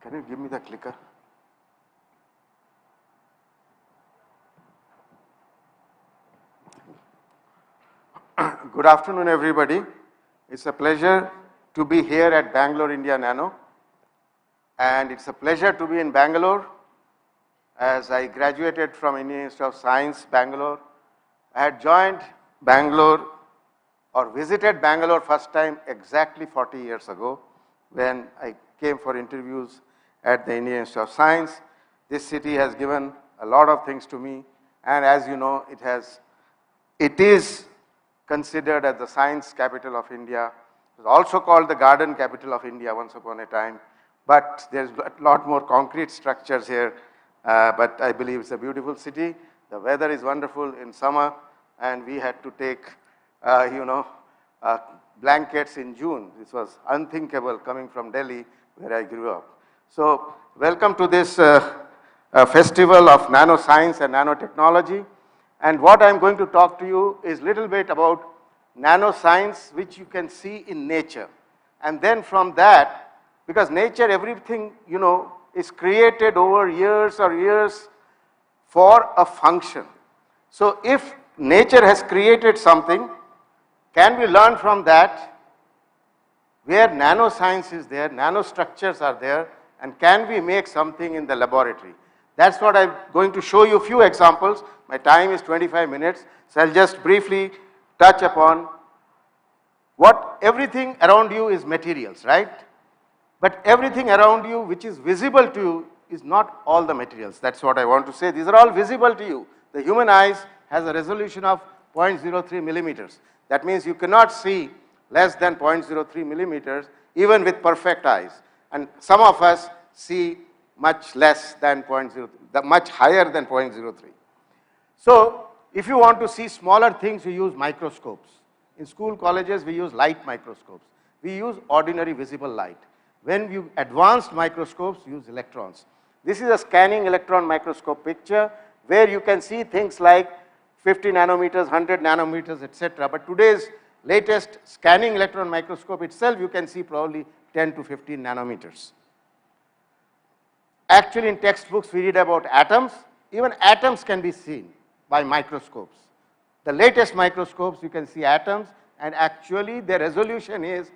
Can you give me the clicker? Good afternoon, everybody. It's a pleasure to be here at Bangalore, India Nano. And it's a pleasure to be in Bangalore as I graduated from Indian Institute of Science, Bangalore. I had joined Bangalore or visited Bangalore first time exactly 40 years ago when I came for interviews at the Indian Institute of Science. This city has given a lot of things to me, and as you know, it is considered as the science capital of India. It was also called the garden capital of India once upon a time, but there's a lot more concrete structures here, but I believe it's a beautiful city. The weather is wonderful in summer, and we had to take, blankets in June. This was unthinkable coming from Delhi, where I grew up. So, welcome to this festival of nanoscience and nanotechnology. And what I'm going to talk to you is a little bit about nanoscience, which you can see in nature. And then from that, because nature, everything, is created over years or years for a function. So if nature has created something, can we learn from that where nanoscience is there, nanostructures are there, and can we make something in the laboratory? That's what I'm going to show you a few examples. My time is 25 minutes, so I'll just briefly touch upon what everything around you is materials, right? But everything around you which is visible to you is not all the materials. That's what I want to say. These are all visible to you. The human eyes has a resolution of 0.03 millimeters. That means you cannot see less than 0.03 millimeters even with perfect eyes. And some of us see much less than 0.03, much higher than 0.03. So if you want to see smaller things, you use microscopes. In school, colleges, we use light microscopes. We use ordinary visible light. When you advanced microscopes, use electrons. This is a scanning electron microscope picture where you can see things like 50 nanometers, 100 nanometers, etc. But today's latest scanning electron microscope itself, you can see probably 10 to 15 nanometers. Actually, in textbooks, we read about atoms. Even atoms can be seen by microscopes. The latest microscopes, you can see atoms, and actually their resolution is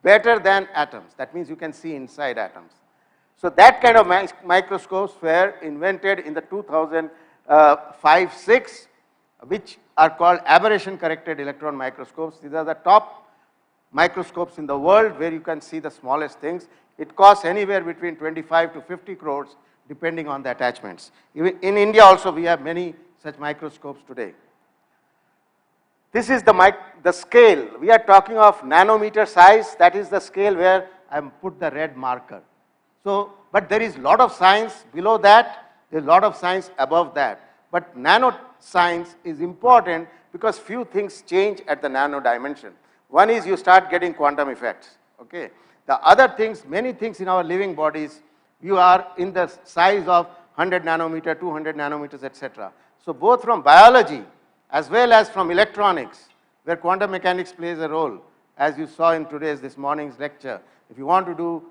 better than atoms. That means you can see inside atoms. So that kind of microscopes were invented in the 2005-06, which are called aberration corrected electron microscopes. These are the top microscopes in the world where you can see the smallest things. It costs anywhere between 25 to 50 crores depending on the attachments. Even in India also we have many such microscopes today. This is the scale. We are talking of nanometer size. That is the scale where I put the red marker. So, but there is a lot of science below that. There is a lot of science above that. But nanoscience is important because few things change at the nano dimension. One is you start getting quantum effects. Okay. The other things, many things in our living bodies, you are in the size of 100 nanometer, 200 nanometers, etc. So both from biology as well as from electronics, where quantum mechanics plays a role, as you saw in this morning's lecture. If you want to do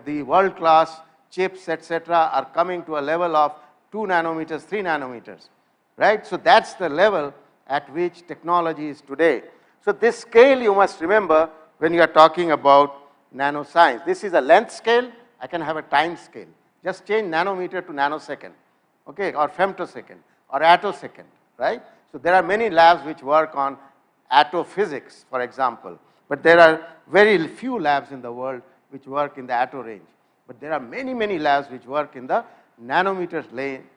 the world-class chips, etc., are coming to a level of 2 nanometers, 3 nanometers, right? So that's the level at which technology is today. So this scale you must remember when you are talking about nanoscience. This is a length scale. I can have a time scale. Just change nanometer to nanosecond, okay, or femtosecond, or attosecond, right? So there are many labs which work on attophysics, for example, but there are very few labs in the world which work in the atto range. But there are many, many labs which work in the nanometers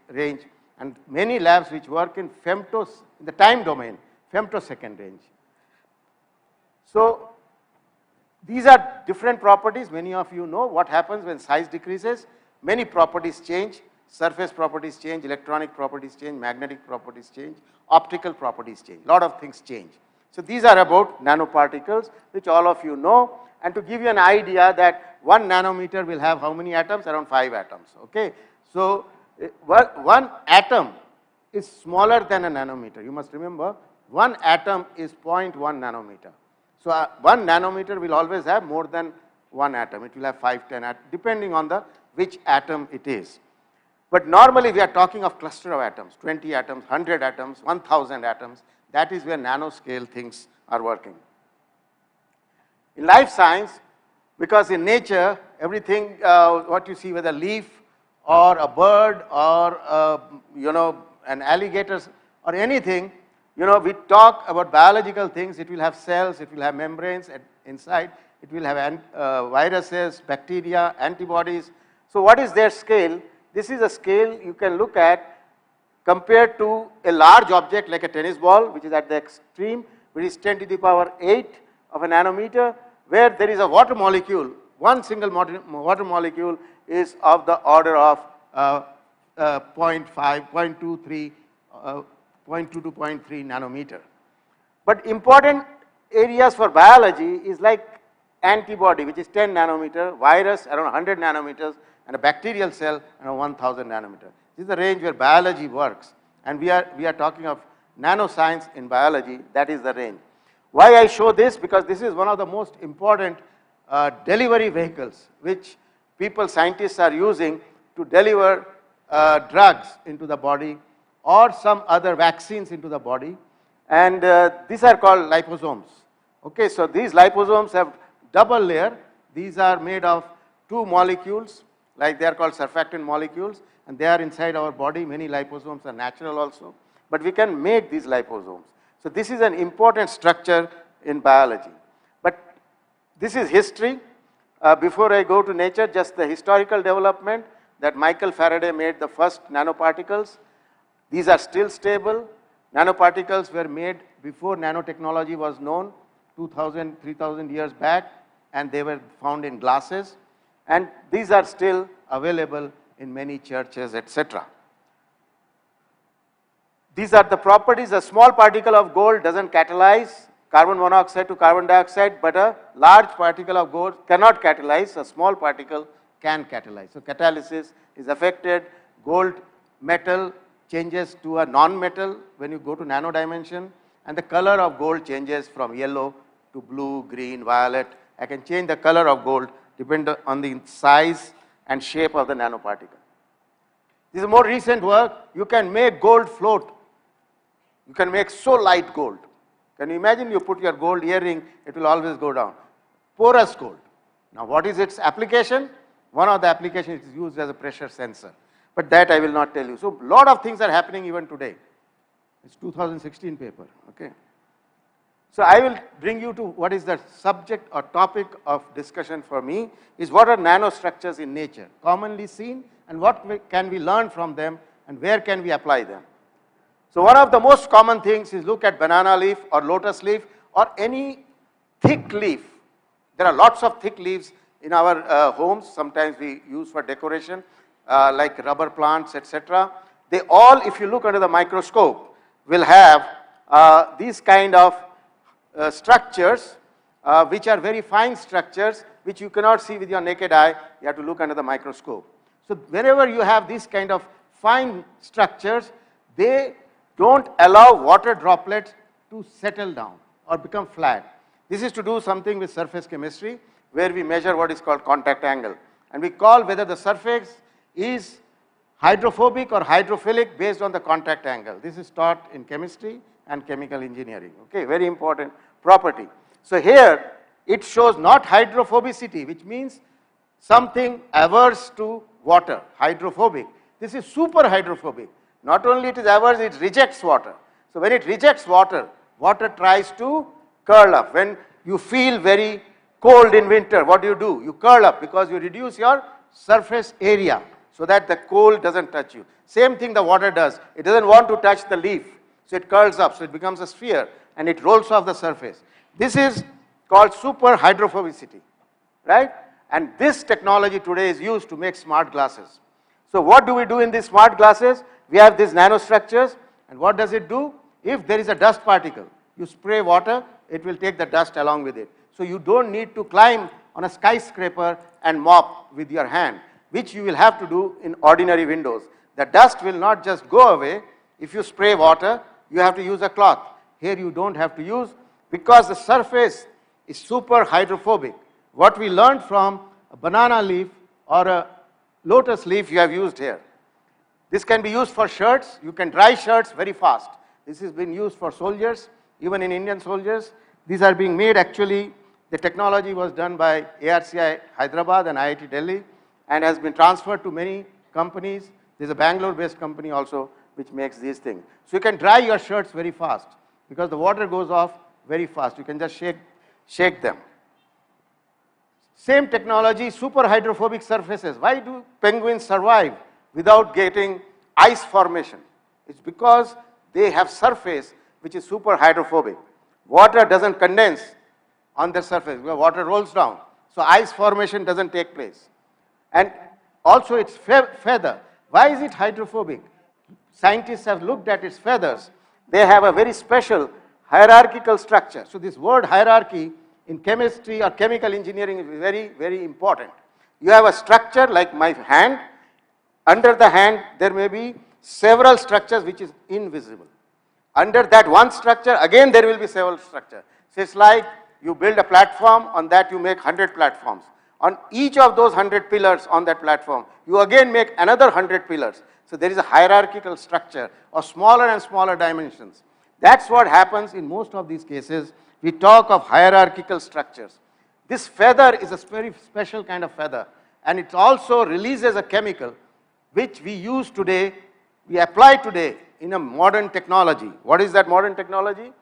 range, and many labs which work in the time domain, femtosecond range. So these are different properties. Many of you know what happens when size decreases. Many properties change. Surface properties change, electronic properties change, magnetic properties change, optical properties change. A lot of things change. So these are about nanoparticles, which all of you know. And to give you an idea that 1 nanometer will have how many atoms? Around 5 atoms. Okay. So one atom is smaller than a nanometer. You must remember, one atom is 0.1 nanometer. So 1 nanometer will always have more than one atom. It will have 5, 10 atoms, depending on the which atom it is. But normally we are talking of cluster of atoms, 20 atoms, 100 atoms, 1000 atoms. That is where nanoscale things are working. In life science, because in nature, everything what you see, whether a leaf or a bird or an alligator or anything, we talk about biological things. It will have cells, it will have membranes inside, it will have viruses, bacteria, antibodies. So what is their scale? This is a scale you can look at compared to a large object like a tennis ball, which is at the extreme, which is 10 to the power 8 of a nanometer, where there is a water molecule. One single water molecule is of the order of 0.5, 0.23, 0.2 to 0.3 nanometer. But important areas for biology is like antibody, which is 10 nanometer, virus around 100 nanometers, and a bacterial cell around 1000 nanometer. This is the range where biology works, and we are talking of nanoscience in biology. That is the range. Why I show this? Because this is one of the most important delivery vehicles which scientists are using to deliver drugs into the body or some other vaccines into the body, and these are called liposomes. Okay, so these liposomes have double layer. These are made of two molecules, like they are called surfactant molecules, and they are inside our body. Many liposomes are natural also, but we can make these liposomes. So this is an important structure in biology. But this is history. Before I go to nature, just the historical development that Michael Faraday made the first nanoparticles. These are still stable. Nanoparticles were made before nanotechnology was known, 2000, 3000 years back, and they were found in glasses. And these are still available in many churches, etc. These are the properties. A small particle of gold doesn't catalyze carbon monoxide to carbon dioxide, but a large particle of gold cannot catalyze. A small particle can catalyze. So catalysis is affected. Gold metal changes to a non-metal when you go to nano dimension, and the color of gold changes from yellow to blue, green, violet. I can change the color of gold depending on the size and shape of the nanoparticle. This is more recent work. You can make gold float. You can make so light gold. Can you imagine you put your gold earring, it will always go down. Porous gold. Now what is its application? One of the applications is used as a pressure sensor. But that I will not tell you. So a lot of things are happening even today. It's 2016 paper, okay. So I will bring you to what is the subject or topic of discussion for me is what are nanostructures in nature, commonly seen, and what can we learn from them and where can we apply them. So one of the most common things is look at banana leaf or lotus leaf or any thick leaf. There are lots of thick leaves in our homes, sometimes we use for decoration, like rubber plants, etc. They all, if you look under the microscope, will have these kind of structures which are very fine structures which you cannot see with your naked eye. You have to look under the microscope. So whenever you have these kind of fine structures, they don't allow water droplets to settle down or become flat. This is to do something with surface chemistry where we measure what is called contact angle, and we call whether the surface is hydrophobic or hydrophilic based on the contact angle. This is taught in chemistry and chemical engineering. Okay, very important property. So here it shows not hydrophobicity, which means something averse to water, hydrophobic. This is super hydrophobic. Not only it is averse, it rejects water. So when it rejects water, water tries to curl up. When you feel very cold in winter, what do? You curl up because you reduce your surface area so that the cold doesn't touch you. Same thing the water does. It doesn't want to touch the leaf, so it curls up, so it becomes a sphere and it rolls off the surface. This is called super hydrophobicity, right? And this technology today is used to make smart glasses. So what do we do in these smart glasses? We have these nanostructures, and what does it do? If there is a dust particle, you spray water, it will take the dust along with it. So you don't need to climb on a skyscraper and mop with your hand, which you will have to do in ordinary windows. The dust will not just go away. If you spray water, you have to use a cloth. Here you don't have to use, because the surface is super hydrophobic. What we learned from a banana leaf or a lotus leaf you have used here. This can be used for shirts. You can dry shirts very fast. This has been used for soldiers, even in Indian soldiers. These are being made actually, the technology was done by ARCI Hyderabad and IIT Delhi and has been transferred to many companies. There's a Bangalore-based company also which makes these things. So you can dry your shirts very fast because the water goes off very fast. You can just shake them. Same technology, super hydrophobic surfaces. Why do penguins survive without getting ice formation? It's because they have surface which is super hydrophobic. Water doesn't condense on the surface because water rolls down. So ice formation doesn't take place. And also its feather. Why is it hydrophobic? Scientists have looked at its feathers. They have a very special hierarchical structure. So this word hierarchy in chemistry or chemical engineering is very, very important. You have a structure like my hand. Under the hand, there may be several structures which is invisible. Under that one structure, again there will be several structures. So it's like you build a platform, on that you make 100 platforms. On each of those 100 pillars on that platform, you again make another 100 pillars. So there is a hierarchical structure of smaller and smaller dimensions. That's what happens in most of these cases. We talk of hierarchical structures. This feather is a very special kind of feather, and it also releases a chemical which we use today, we apply today in a modern technology. What is that modern technology?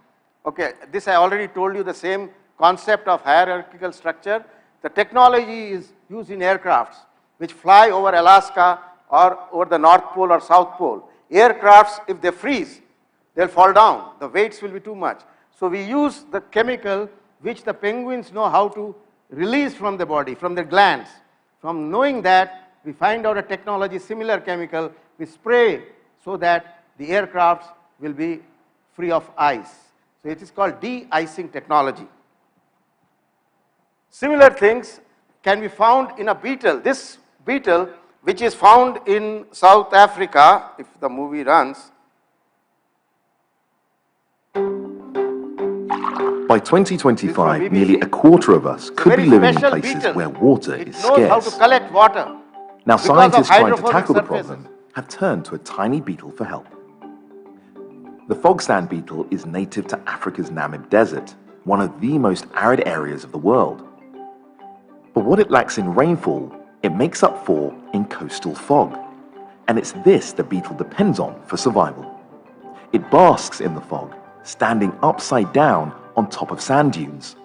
Okay, this I already told you, the same concept of hierarchical structure. The technology is used in aircrafts which fly over Alaska or over the North Pole or South Pole. Aircrafts, if they freeze, they'll fall down. The weights will be too much. So we use the chemical which the penguins know how to release from the body, from their glands. From knowing that, we find out a technology, similar chemical, we spray so that the aircrafts will be free of ice. So it is called de-icing technology. Similar things can be found in a beetle. This beetle, which is found in South Africa, if the movie runs. By 2025, nearly a quarter of us could be living in places where water is scarce. It knows how to collect water. Now, scientists trying to tackle the problem have turned to a tiny beetle for help. The fog-stand beetle is native to Africa's Namib Desert, one of the most arid areas of the world. But what it lacks in rainfall, it makes up for in coastal fog. And it's this the beetle depends on for survival. It basks in the fog, standing upside down on top of sand dunes.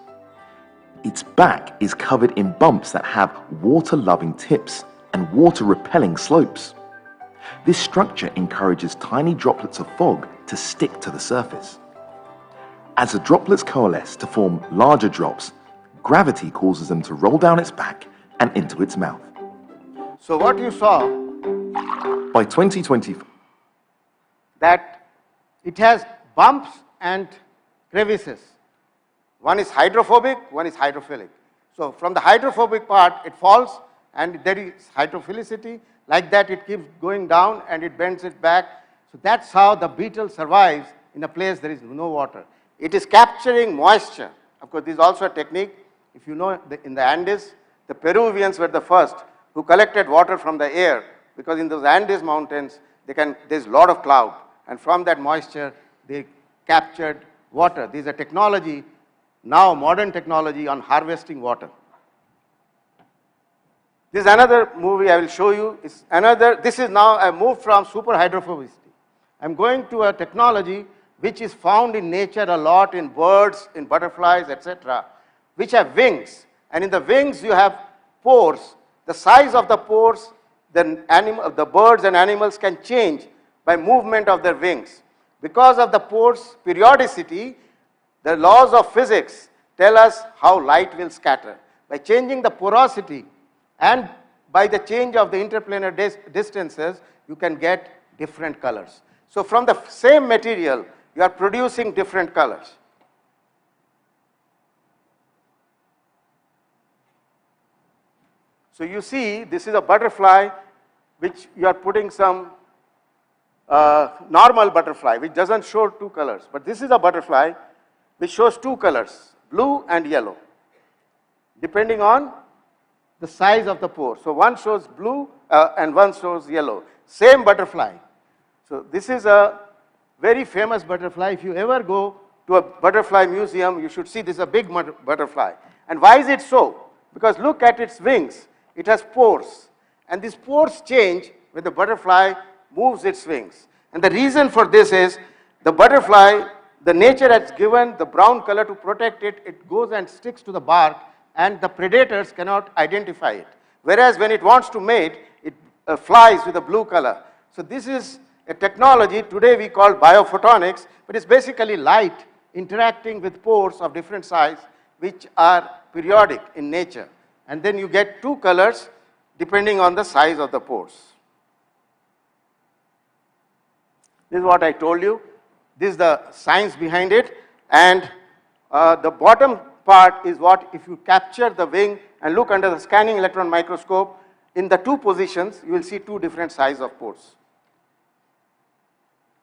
Its back is covered in bumps that have water-loving tips and water-repelling slopes. This structure encourages tiny droplets of fog to stick to the surface. As the droplets coalesce to form larger drops, gravity causes them to roll down its back and into its mouth. So what you saw, by 2025, that it has bumps and crevices. One is hydrophobic, one is hydrophilic. So from the hydrophobic part, it falls and there is hydrophilicity. Like that, it keeps going down and it bends it back. So that's how the beetle survives in a place there is no water. It is capturing moisture. Of course, this is also a technique. If you know, in the Andes, the Peruvians were the first who collected water from the air, because in those Andes mountains, there's a lot of cloud. And from that moisture, they captured water. This is a technology, now modern technology on harvesting water. This is another movie I will show you. This is now a move from super hydrophobicity. I'm going to a technology which is found in nature a lot in birds, in butterflies, etc., which have wings. And in the wings you have pores. The size of the pores, the birds and animals can change by movement of their wings. Because of the pores' periodicity, the laws of physics tell us how light will scatter. By changing the porosity and by the change of the interplanar distances, you can get different colors. So from the same material, you are producing different colors. So you see, this is a butterfly which you are putting some normal butterfly which doesn't show two colors. But this is a butterfly which shows two colors, blue and yellow, depending on the size of the pore. So one shows blue, and one shows yellow. Same butterfly. So this is a very famous butterfly. If you ever go to a butterfly museum, you should see this is a big butterfly. And why is it so? Because look at its wings. It has pores. And these pores change when the butterfly moves its wings. And the reason for this is the butterfly, the nature has given the brown color to protect it. It goes and sticks to the bark, and the predators cannot identify it. Whereas when it wants to mate, it flies with a blue color. So this is a technology today we call biophotonics, but it's basically light interacting with pores of different size, which are periodic in nature. And then you get two colors depending on the size of the pores. This is what I told you. This is the science behind it. And the bottom part is what, if you capture the wing and look under the scanning electron microscope, in the two positions, you will see two different sizes of pores.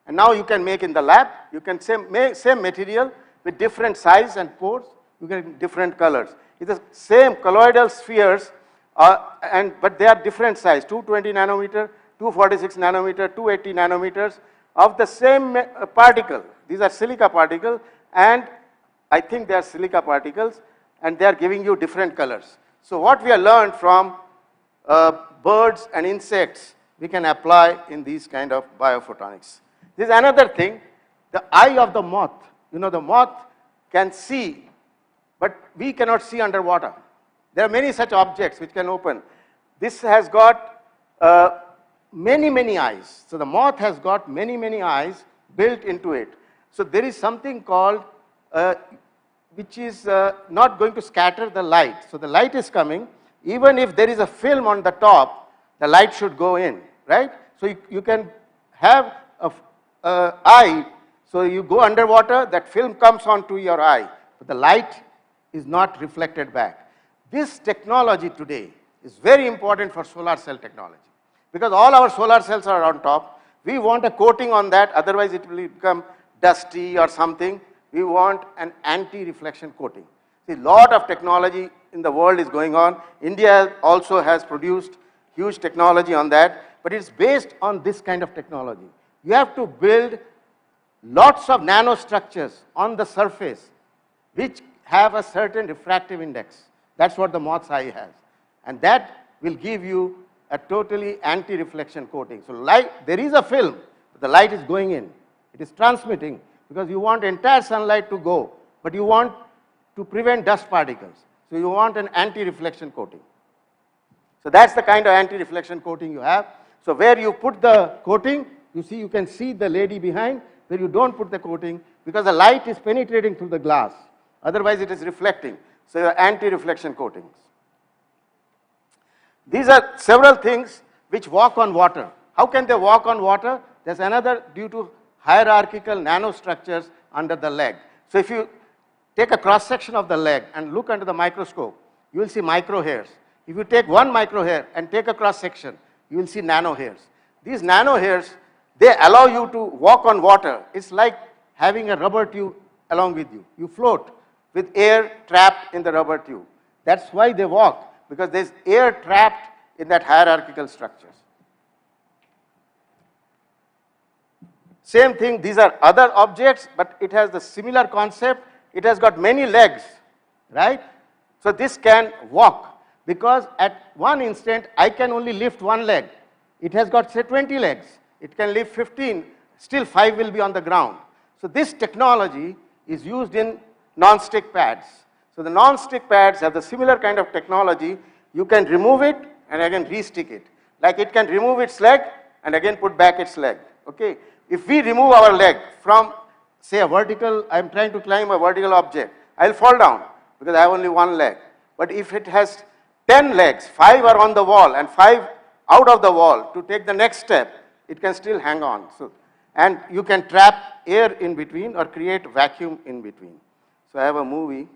And now you can make in the lab, you can make same material with different size and pores, you get different colors. It's the same colloidal spheres, but they are different size, 220 nanometer, 246 nanometer, 280 nanometers of the same particle. These are silica particles, and I think they are silica particles, and they are giving you different colors. So what we have learned from birds and insects, we can apply in these kind of biophotonics. This is another thing, the eye of the moth. You know, the moth can see, but we cannot see underwater. There are many such objects which can open. This has got many eyes. So the moth has got many eyes built into it. So there is something called, which is not going to scatter the light. So the light is coming. Even if there is a film on the top, the light should go in, right? So you can have a eye. So you go underwater, that film comes onto your eye, but the light is not reflected back. This technology today is very important for solar cell technology, because all our solar cells are on top. We want a coating on that, otherwise it will become dusty or something. We want an anti-reflection coating. See, a lot of technology in the world is going on. India also has produced huge technology on that, but it's based on this kind of technology. You have to build lots of nanostructures on the surface which have a certain refractive index. That's what the moth's eye has. And that will give you a totally anti-reflection coating. So light, there is a film, but the light is going in. It is transmitting, because you want entire sunlight to go, but you want to prevent dust particles. So you want an anti-reflection coating. So that's the kind of anti-reflection coating you have. So where you put the coating, you can see the lady behind. Where you don't put the coating, because the light is penetrating through the glass. Otherwise it is reflecting. So your anti-reflection coatings. These are several things which walk on water. How can they walk on water? There's another, due to hierarchical nanostructures under the leg. So if you take a cross section of the leg and look under the microscope, you will see micro hairs. If you take one micro hair and take a cross section, you will see nano hairs. These nano hairs, they allow you to walk on water. It's like having a rubber tube along with you. You float with air trapped in the rubber tube. That's why they walk, because there's air trapped in that hierarchical structures. Same thing, these are other objects, but it has the similar concept. It has got many legs, right? So this can walk, because at one instant, I can only lift one leg. It has got, say, 20 legs. It can lift 15, still 5 will be on the ground. So this technology is used in non-stick pads. So the non-stick pads have the similar kind of technology. You can remove it and again re-stick it. Like it can remove its leg and again put back its leg. Okay. If we remove our leg from, say, a vertical, I'm trying to climb a vertical object, I'll fall down because I have only one leg. But if it has 10 legs, 5 are on the wall and 5 out of the wall to take the next step, it can still hang on. So, and you can trap air in between or create vacuum in between. So I have a movie.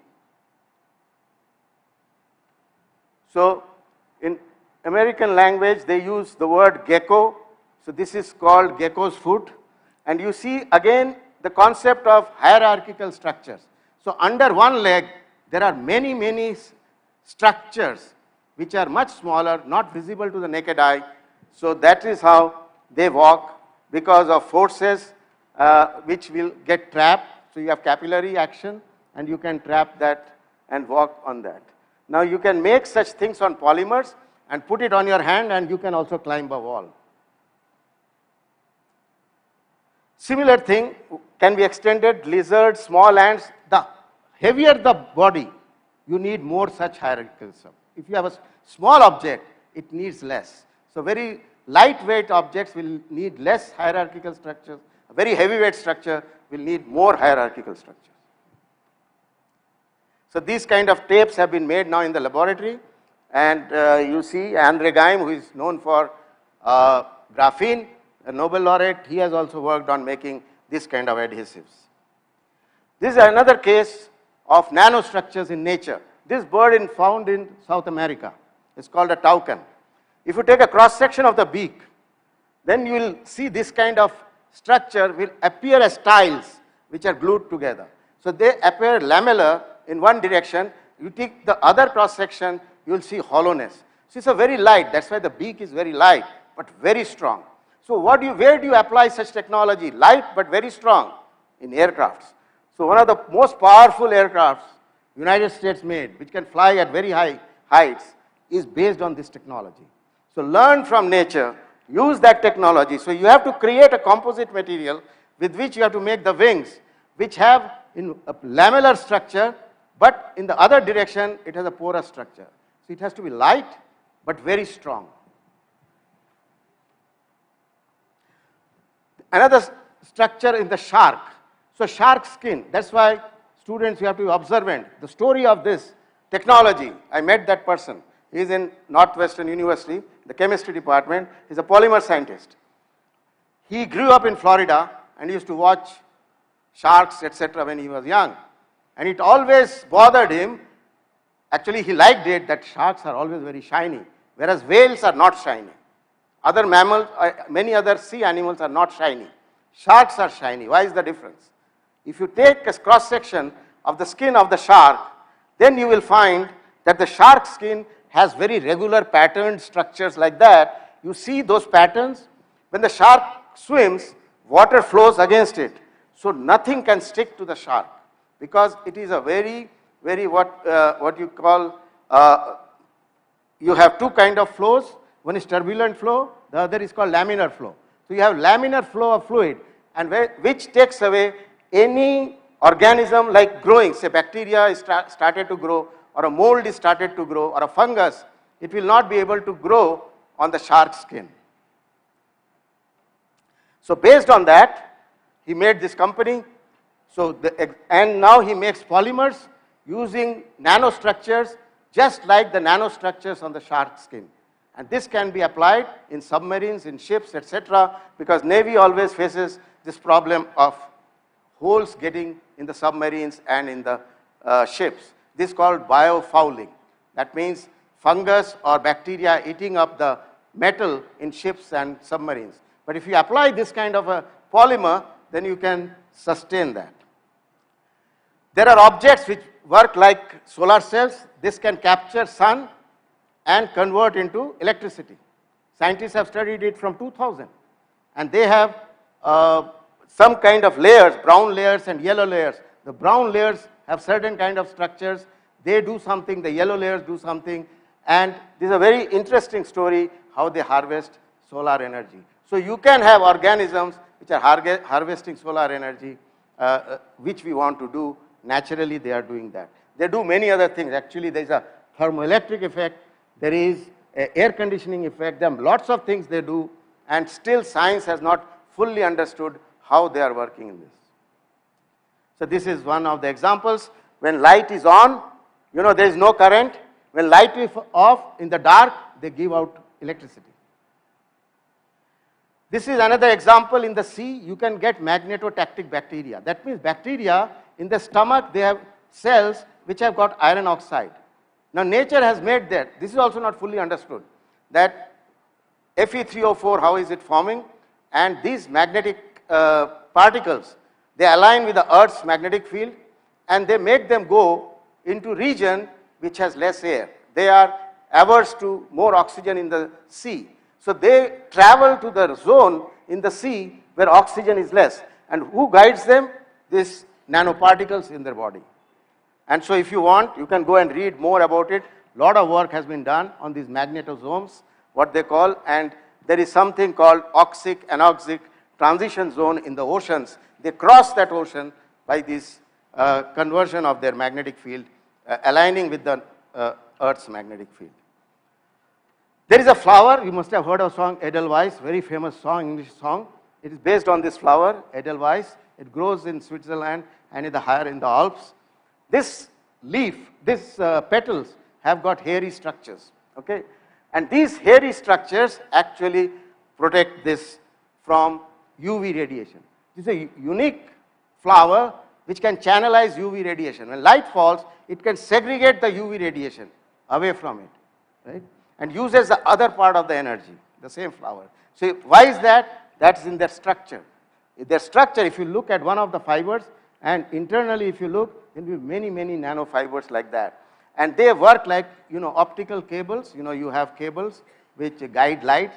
So in American language, they use the word gecko. So this is called gecko's foot. And you see again the concept of hierarchical structures. So under one leg, there are many structures which are much smaller, not visible to the naked eye, So that is how they walk, because of forces which will get trapped. So you have capillary action and you can trap that and walk on that. Now you can make such things on polymers and put it on your hand, and you can also climb a wall. Similar thing can be extended, lizards, small ants. The heavier the body, you need more such hierarchical stuff. If you have a small object, it needs less. So very lightweight objects will need less hierarchical structures. A very heavyweight structure will need more hierarchical structures. So these kind of tapes have been made now in the laboratory, and you see Andre Geim, who is known for graphene, a Nobel laureate, he has also worked on making this kind of adhesives. This is another case of nanostructures in nature. This bird is found in South America. It's called a toucan. If you take a cross section of the beak, then you will see this kind of structure will appear as tiles which are glued together. So they appear lamellar in one direction. You take the other cross section, you will see hollowness. So it's a very light, that's why the beak is very light but very strong. So where do you apply such technology? Light but very strong in aircrafts. So one of the most powerful aircrafts United States made, which can fly at very high heights, is based on this technology. So learn from nature, use that technology. So you have to create a composite material with which you have to make the wings, which have in a lamellar structure, but in the other direction it has a porous structure. So it has to be light but very strong. Another structure in the shark. So shark skin, that's why students, you have to be observant. The story of this technology, I met that person. He is in Northwestern University, the chemistry department. He's a polymer scientist. He grew up in Florida and used to watch sharks, etc. when he was young. And it always bothered him. Actually, he liked it that sharks are always very shiny, whereas whales are not shiny. Other mammals, many other sea animals are not shiny. Sharks are shiny. Why is the difference? If you take a cross section of the skin of the shark, then you will find that the shark skin has very regular patterned structures like that. You see those patterns. When the shark swims, water flows against it. So nothing can stick to the shark because it is a very what you call, you have two kind of flows. One is turbulent flow, the other is called laminar flow. So you have laminar flow of fluid, and which takes away any organism like growing, say bacteria is started to grow, or a mold is started to grow, or a fungus, it will not be able to grow on the shark skin. So based on that, he made this company. So and now he makes polymers using nanostructures just like the nanostructures on the shark skin. And this can be applied in submarines, in ships, etc. because Navy always faces this problem of holes getting in the submarines and in the ships. This is called biofouling. That means fungus or bacteria eating up the metal in ships and submarines. But if you apply this kind of a polymer, then you can sustain that. There are objects which work like solar cells. This can capture sun and convert into electricity. Scientists have studied it from 2000. And they have some kind of layers, brown layers and yellow layers. The brown layers have certain kind of structures. They do something, the yellow layers do something. And this is a very interesting story how they harvest solar energy. So you can have organisms which are harvesting solar energy, which we want to do. Naturally, they are doing that. They do many other things. Actually, there is a thermoelectric effect. There is an air conditioning effect. There are lots of things they do. And still science has not fully understood how they are working in this. So this is one of the examples. When light is on, you know, there is no current. When light is off, in the dark, they give out electricity. This is another example. In the sea, you can get magnetotactic bacteria. That means bacteria in the stomach, they have cells which have got iron oxide. Now nature has made that. This is also not fully understood. That Fe3O4, how is it forming? And these magnetic particles, they align with the Earth's magnetic field and they make them go into region which has less air. They are averse to more oxygen in the sea. So they travel to the zone in the sea where oxygen is less. And who guides them? These nanoparticles in their body. And so if you want, you can go and read more about it. A lot of work has been done on these magnetosomes, what they call, and there is something called oxic-anoxic transition zone in the oceans. They cross that ocean by this conversion of their magnetic field, aligning with the Earth's magnetic field. There is a flower, you must have heard of song Edelweiss, very famous song, English song. It is based on this flower, Edelweiss. It grows in Switzerland and in the higher in the Alps. This leaf, these petals have got hairy structures, okay? And these hairy structures actually protect this from UV radiation. This is a unique flower which can channelize UV radiation. When light falls, it can segregate the UV radiation away from it, right? And uses the other part of the energy, the same flower. So why is that? That's in their structure. Their structure, if you look at one of the fibers, and internally if you look, there will be many, many nanofibers like that. And they work like, optical cables. You have cables which guide light.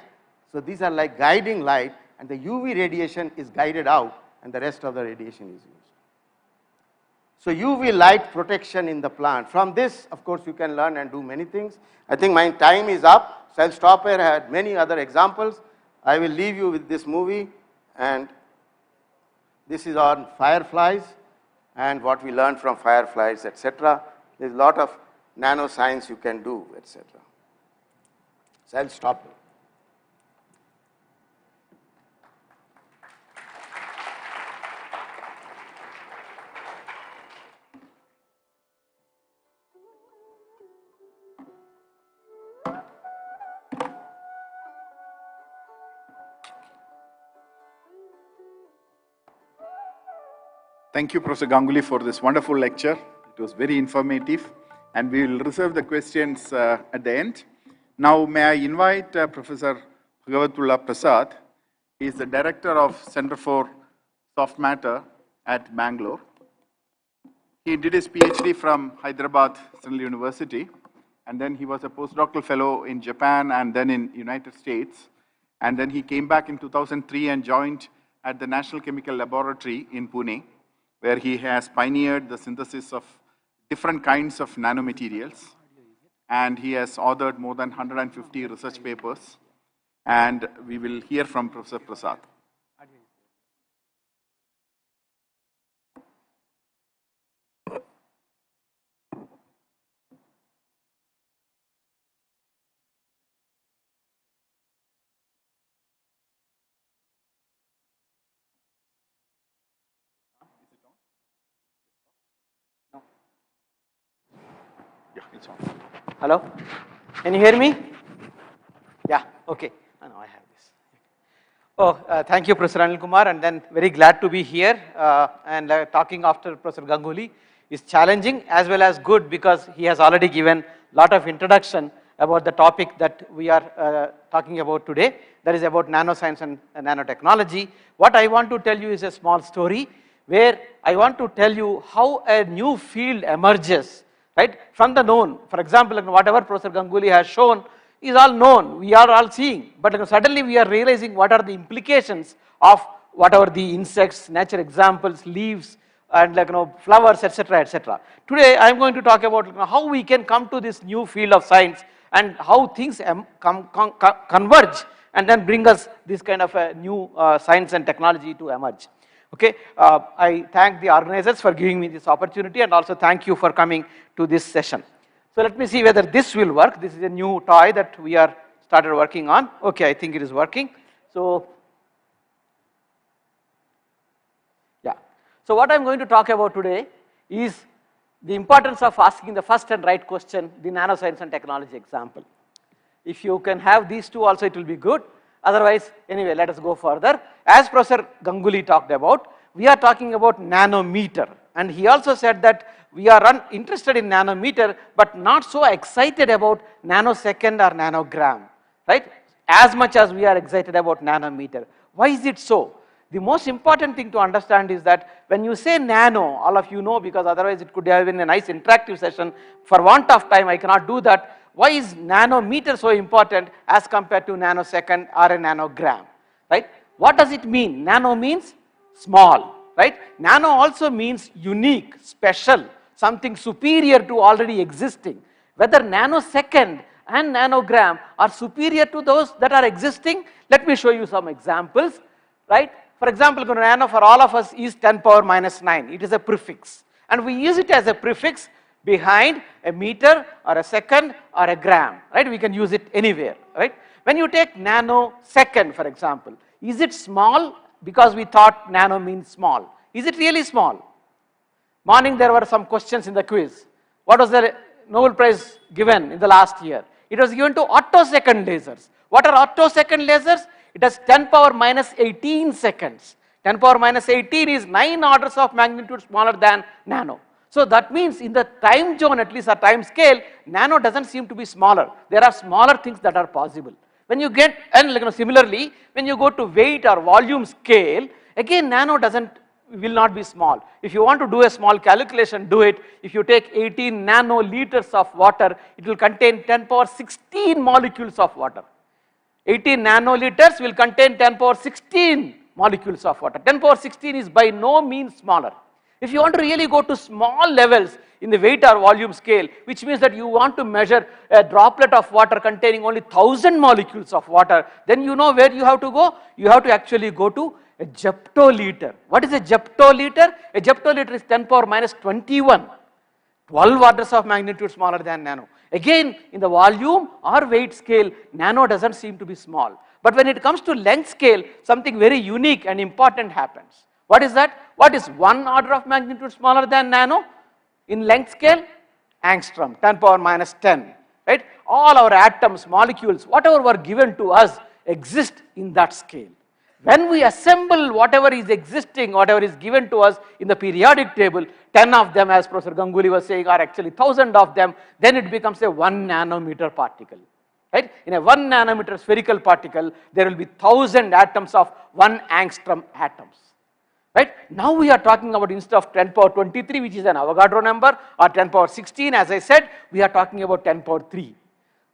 So these are like guiding light, and the UV radiation is guided out, and the rest of the radiation is used. So UV light protection in the plant. From this, of course, you can learn and do many things. I think my time is up, so I'll stop here. I had many other examples. I will leave you with this movie, and this is on fireflies and what we learned from fireflies, etc. There's a lot of nanoscience you can do, etc. So I'll stop here. Thank you, Professor Ganguli, for this wonderful lecture. It was very informative, and we will reserve the questions at the end. Now, may I invite Professor Bhagavatullah Prasad. He is the Director of Center for Soft Matter at Bangalore. He did his PhD from Hyderabad Central University, and then he was a postdoctoral fellow in Japan and then in United States. And then he came back in 2003 and joined at the National Chemical Laboratory in Pune, where he has pioneered the synthesis of different kinds of nanomaterials. And he has authored more than 150 research papers. And we will hear from Professor Prasad. Hello? Can you hear me? Yeah, okay. Oh, no, I have this. Oh, thank you, Professor Anil Kumar, and then very glad to be here. And talking after Professor Ganguli is challenging as well as good, because he has already given a lot of introduction about the topic that we are talking about today. That is about nanoscience and nanotechnology. What I want to tell you is a small story where I want to tell you how a new field emerges, right, from the known. For example, whatever Professor Ganguli has shown is all known, we are all seeing, but suddenly we are realizing what are the implications of whatever the insects, nature examples, leaves, and flowers, etc., etc. Today I am going to talk about how we can come to this new field of science and how things converge and then bring us this kind of a new science and technology to emerge. Okay, I thank the organizers for giving me this opportunity, and also thank you for coming to this session. So let me see whether this will work. This is a new toy that we are started working on. Okay, I think it is working. So yeah, so what I am going to talk about today is the importance of asking the first and right question, the nanoscience and technology example. If you can have these two also, it will be good. Otherwise, anyway, let us go further. As Professor Ganguli talked about, we are talking about nanometer, and he also said that we are interested in nanometer, but not so excited about nanosecond or nanogram, right? As much as we are excited about nanometer. Why is it so? The most important thing to understand is that when you say nano, all of you know, because otherwise it could have been a nice interactive session. For want of time, I cannot do that. why is nanometer so important as compared to nanosecond or a nanogram, right? What does it mean? Nano means small, right? Nano also means unique, special, something superior to already existing. Whether nanosecond and nanogram are superior to those that are existing, let me show you some examples, right? For example, nano for all of us is 10 power minus 9. It is a prefix. And we use it as a prefix behind a meter or a second or a gram, right? We can use it anywhere, right? When you take nanosecond, for example, is it small because we thought nano means small? Is it really small? Morning there were some questions in the quiz. What was the Nobel Prize given in the last year? It was given to attosecond lasers. What are attosecond lasers? It has 10 power minus 18 seconds. 10 power minus 18 is 9 orders of magnitude smaller than nano. So that means in the time zone, at least a time scale, nano doesn't seem to be smaller. There are smaller things that are possible. When you get, and similarly, when you go to weight or volume scale, again nano will not be small. If you want to do a small calculation, do it. If you take 18 nanoliters of water, it will contain 10 power 16 molecules of water. 18 nanoliters will contain 10 power 16 molecules of water. 10 power 16 is by no means smaller. If you want to really go to small levels in the weight or volume scale, which means that you want to measure a droplet of water containing only 1000 molecules of water, then you know where you have to go? You have to actually go to a geptoliter. What is a geptoliter? A geptoliter is 10 power minus 21. 12 orders of magnitude smaller than nano. Again, in the volume or weight scale, nano doesn't seem to be small. But when it comes to length scale, something very unique and important happens. What is that? What is 1 order of magnitude smaller than nano? In length scale, angstrom, 10 power minus 10. Right? All our atoms, molecules, whatever were given to us exist in that scale. When we assemble whatever is existing, whatever is given to us in the periodic table, 10 of them, as Professor Ganguli was saying, are actually 1000 of them, then it becomes a 1 nanometer particle. Right? In a 1 nanometer spherical particle, there will be 1000 atoms of 1 angstrom atoms. Right? Now we are talking about, instead of 10 power 23, which is an Avogadro number, or 10 power 16, as I said, we are talking about 10 power 3.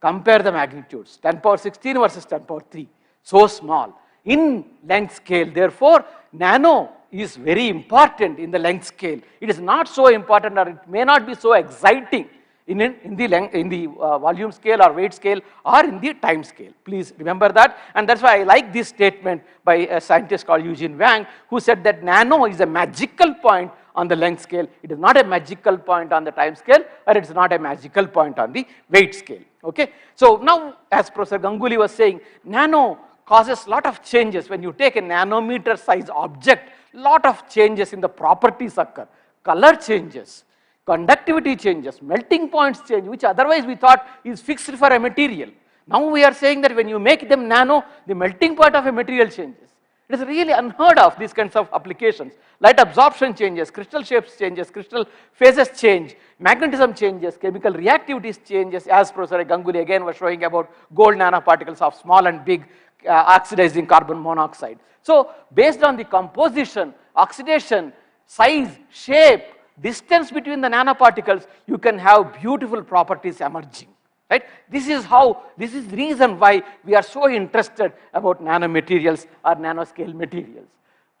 Compare the magnitudes, 10 power 16 versus 10 power 3. So small. In length scale, therefore, nano is very important in the length scale. It is not so important, or it may not be so exciting in the volume scale or weight scale or in the time scale. Please remember that, and that's why I like this statement by a scientist called Eugene Wang, who said that nano is a magical point on the length scale. It is not a magical point on the time scale, or it is not a magical point on the weight scale. Okay. So now, as Professor Ganguli was saying, nano causes lot of changes. When you take a nanometer size object, lot of changes in the properties occur. Color changes, conductivity changes, melting points change, which otherwise we thought is fixed for a material. Now we are saying that when you make them nano, the melting point of a material changes. It is really unheard of, these kinds of applications. Light absorption changes, crystal shapes changes, crystal phases change, magnetism changes, chemical reactivities changes, as Professor Ganguli again was showing about gold nanoparticles of small and big oxidizing carbon monoxide. So based on the composition, oxidation, size, shape, distance between the nanoparticles, you can have beautiful properties emerging. Right? This is the reason why we are so interested about nanomaterials or nanoscale materials.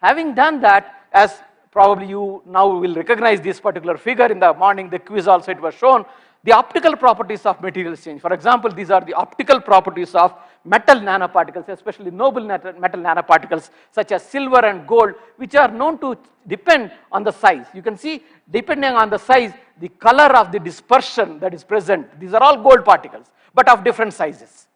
Having done that, as probably you now will recognize this particular figure, in the morning the quiz also it was shown, the optical properties of materials change. For example, these are the optical properties of metal nanoparticles, especially noble metal nanoparticles such as silver and gold, which are known to depend on the size. You can see, depending on the size, the color of the dispersion that is present. These are all gold particles, but of different sizes.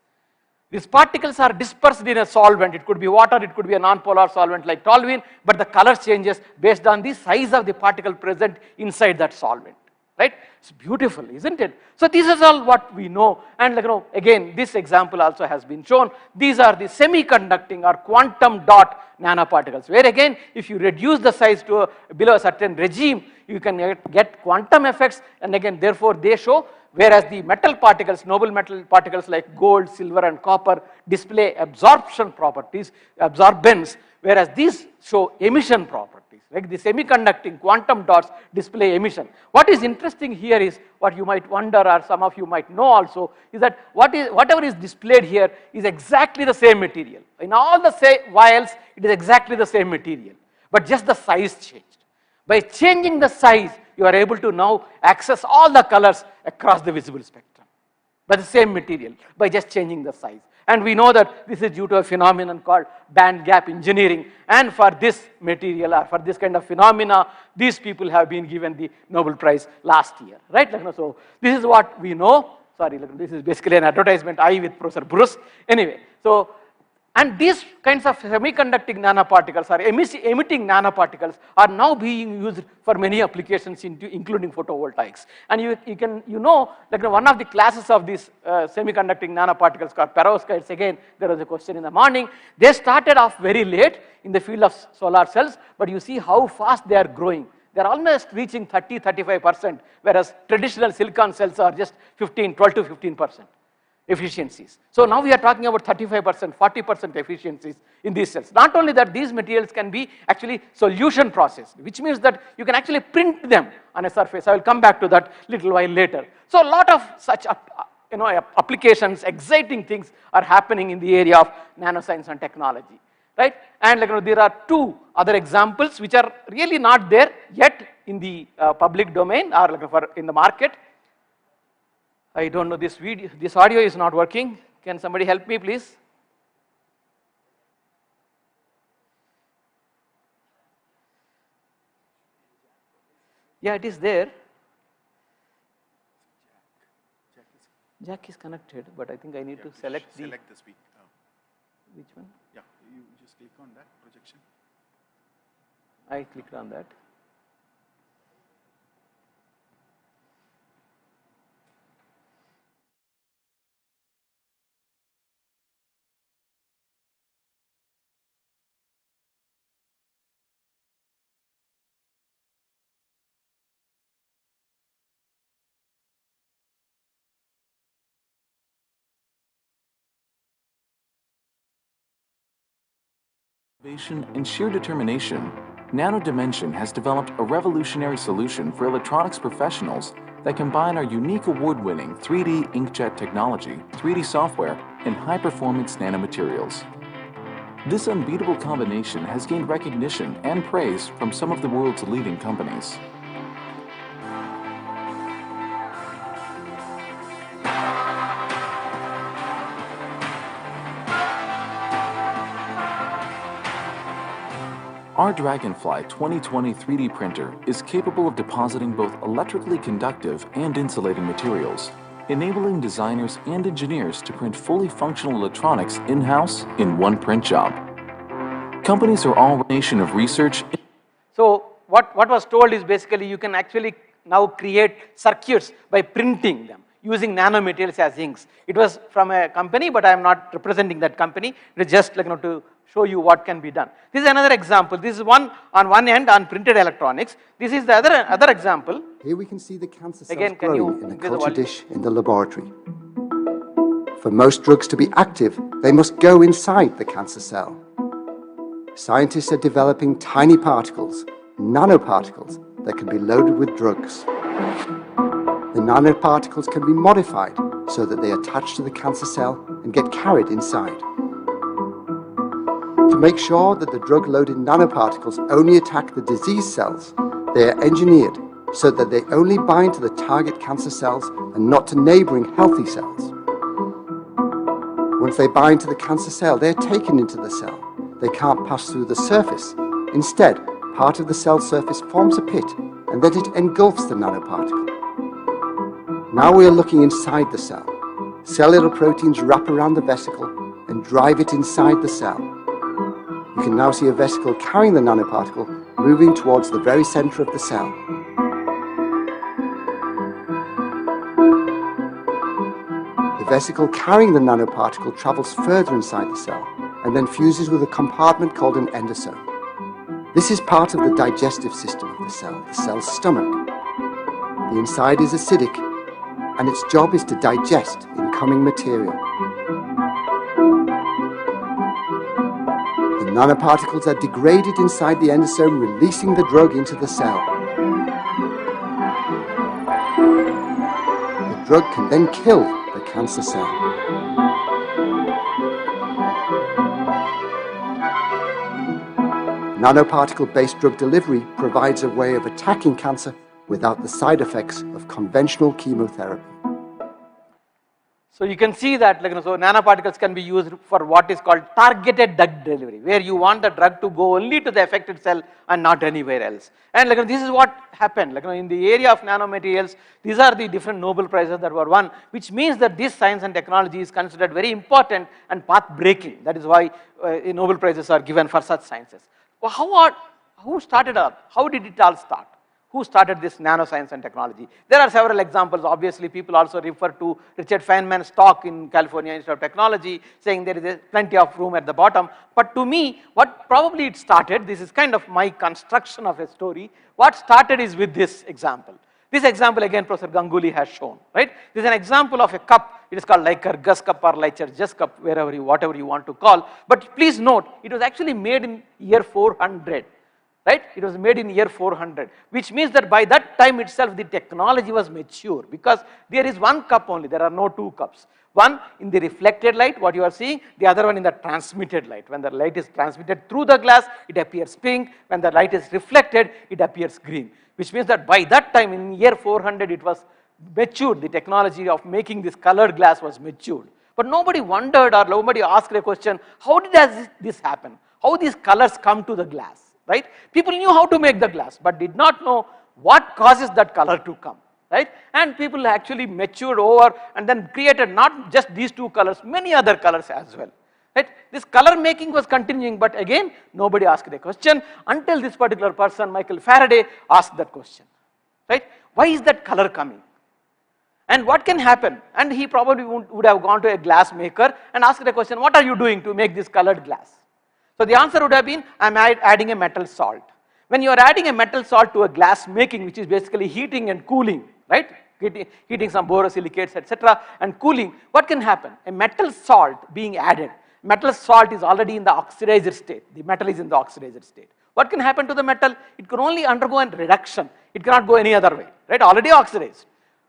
These particles are dispersed in a solvent. It could be water, it could be a non-polar solvent like toluene, but the color changes based on the size of the particle present inside that solvent. Right? It's beautiful, isn't it? So this is all what we know, and again, this example also has been shown. These are the semiconducting or quantum dot nanoparticles, where again, if you reduce the size to below a certain regime, you can get quantum effects, and again, therefore, they show whereas the metal particles, noble metal particles like gold, silver and copper display absorption properties, absorbance, whereas these show emission properties. Like the semiconducting quantum dots display emission. What is interesting here is, what you might wonder, or some of you might know also, is that whatever is displayed here is exactly the same material. In all the vials, it is exactly the same material, but just the size changed. By changing the size, you are able to now access all the colors across the visible spectrum by the same material, by just changing the size. And we know that this is due to a phenomenon called band gap engineering, and for this material, or for this kind of phenomena, these people have been given the Nobel Prize last year, right? So this is what we know. Sorry, this is basically an advertisement with Professor Bruce. Anyway, so, and these kinds of semiconducting nanoparticles or emitting nanoparticles are now being used for many applications, including photovoltaics. And you know, one of the classes of these semiconducting nanoparticles called perovskites. Again, there was a question in the morning. They started off very late in the field of solar cells, but you see how fast they are growing. They are almost reaching 30-35%, whereas traditional silicon cells are just 12 to 15%. Efficiencies. So now we are talking about 35%, 40% efficiencies in these cells. Not only that, these materials can be actually solution processed, which means that you can actually print them on a surface. I will come back to that little while later. So a lot of such applications, exciting things are happening in the area of nanoscience and technology, right? And there are two other examples which are really not there yet in the public domain or in the market. I don't know, this audio is not working. Can somebody help me, please? Yeah, it is there. Jack is connected, but I think I need to select the speaker. Which one? Yeah, you just click on that projection. I clicked on that. Innovation and sheer determination, Nano Dimension has developed a revolutionary solution for electronics professionals that combine our unique award-winning 3D inkjet technology, 3D software, and high-performance nanomaterials. This unbeatable combination has gained recognition and praise from some of the world's leading companies. Our Dragonfly 2020 3D printer is capable of depositing both electrically conductive and insulating materials, enabling designers and engineers to print fully functional electronics in-house in one print job. Companies are all a nation of research. So what was told is basically you can actually now create circuits by printing them using nanomaterials as inks. It was from a company, but I am not representing that company. It is just to show you what can be done. This is another example. This is one on one end on printed electronics. This is the other example. Here we can see the cancer cells Again, growing in a culture dish in the laboratory. For most drugs to be active, they must go inside the cancer cell. Scientists are developing tiny particles, nanoparticles, that can be loaded with drugs. The nanoparticles can be modified so that they attach to the cancer cell and get carried inside. To make sure that the drug-loaded nanoparticles only attack the disease cells, they are engineered so that they only bind to the target cancer cells and not to neighboring healthy cells. Once they bind to the cancer cell, they are taken into the cell. They can't pass through the surface. Instead, part of the cell surface forms a pit, and then it engulfs the nanoparticle. Now we are looking inside the cell. Cellular proteins wrap around the vesicle and drive it inside the cell. You can now see a vesicle carrying the nanoparticle moving towards the very center of the cell. The vesicle carrying the nanoparticle travels further inside the cell and then fuses with a compartment called an endosome. This is part of the digestive system of the cell's stomach. The inside is acidic, and its job is to digest incoming material. The nanoparticles are degraded inside the endosome, releasing the drug into the cell. The drug can then kill the cancer cell. Nanoparticle-based drug delivery provides a way of attacking cancer without the side effects of conventional chemotherapy. So you can see that so nanoparticles can be used for what is called targeted drug delivery, where you want the drug to go only to the affected cell and not anywhere else. And this is what happened. In the area of nanomaterials, these are the different Nobel Prizes that were won, which means that this science and technology is considered very important and path-breaking. That is why Nobel Prizes are given for such sciences. Well, who started up? How did it all start? Who started this nanoscience and technology? There are several examples. Obviously, people also refer to Richard Feynman's talk in California Institute of Technology, saying there is plenty of room at the bottom. But to me, what probably it started, this is kind of my construction of a story, what started is with this example. This example again Professor Ganguli has shown, right? This is an example of a cup. It is called Liker Gus cup or Licher Just cup, whatever you want to call. But please note, it was actually made in year 400. Right? It was made in year 400, which means that by that time itself the technology was mature, because there is one cup only, there are no two cups. One in the reflected light, what you are seeing, the other one in the transmitted light. When the light is transmitted through the glass, it appears pink. When the light is reflected, it appears green, which means that by that time in year 400 it was matured. The technology of making this colored glass was matured. But nobody wondered or nobody asked a question, how did this happen? How these colors come to the glass? Right? People knew how to make the glass, but did not know what causes that color to come, right? And people actually matured over and then created not just these two colors, many other colors as well, right? This color making was continuing, but again, nobody asked a question until this particular person, Michael Faraday, asked that question, right? Why is that color coming? And what can happen? And he probably would have gone to a glass maker and asked the question, what are you doing to make this colored glass? So the answer would have been, I'm adding a metal salt. When you are adding a metal salt to a glass making, which is basically heating and cooling, right? Heating some borosilicates, etc., and cooling, what can happen? A metal salt being added. Metal salt is already in the oxidizer state. The metal is in the oxidizer state. What can happen to the metal? It can only undergo a reduction. It cannot go any other way, right? Already oxidized.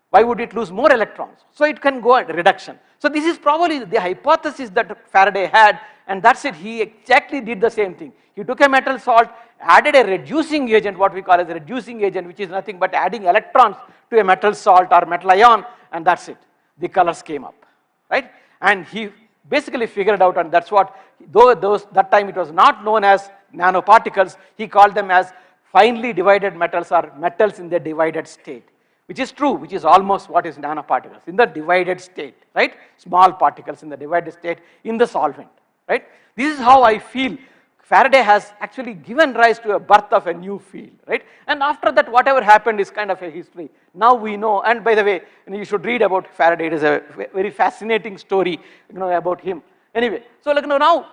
Why would it lose more electrons? So it can go at reduction. So this is probably the hypothesis that Faraday had, and that's it. He exactly did the same thing. He took a metal salt, added a reducing agent, what we call as a reducing agent, which is nothing but adding electrons to a metal salt or metal ion, and that's it. The colors came up, right? And he basically figured out, and that's what, that time it was not known as nanoparticles, he called them as finely divided metals or metals in their divided state. Which is true, which is almost what is nanoparticles, in the divided state, right? Small particles in the divided state in the solvent, right? This is how I feel Faraday has actually given rise to a birth of a new field, right? And after that, whatever happened is kind of a history. Now we know, and by the way, you should read about Faraday. It is a very fascinating story, about him. Anyway, so now,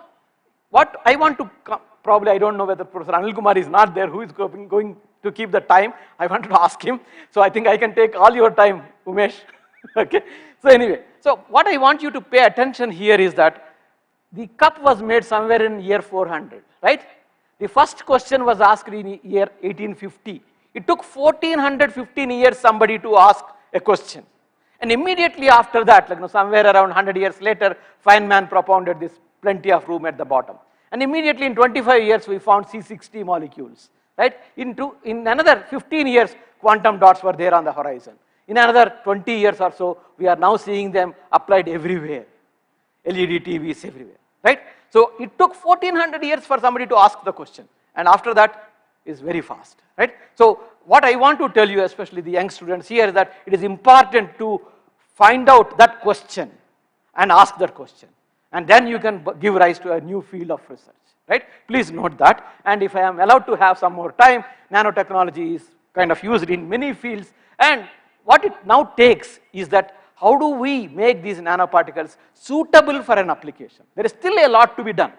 what I want to, probably I don't know whether Professor Anil Kumar is not there, who is going to keep the time. I wanted to ask him. So I think I can take all your time, Umesh. Okay. So anyway, so what I want you to pay attention here is that the cup was made somewhere in year 400, right? The first question was asked in year 1850. It took 1415 years somebody to ask a question. And immediately after that, somewhere around 100 years later, Feynman propounded this plenty of room at the bottom. And immediately in 25 years, we found C60 molecules. Right? In another 15 years, quantum dots were there on the horizon. In another 20 years or so, we are now seeing them applied everywhere. LED TVs everywhere, right? So it took 1400 years for somebody to ask the question. And after that is very fast, right? So what I want to tell you, especially the young students here, is that it is important to find out that question and ask that question. And then you can give rise to a new field of research. Right? Please note that, and if I am allowed to have some more time, nanotechnology is kind of used in many fields, and what it now takes is that how do we make these nanoparticles suitable for an application? There is still a lot to be done.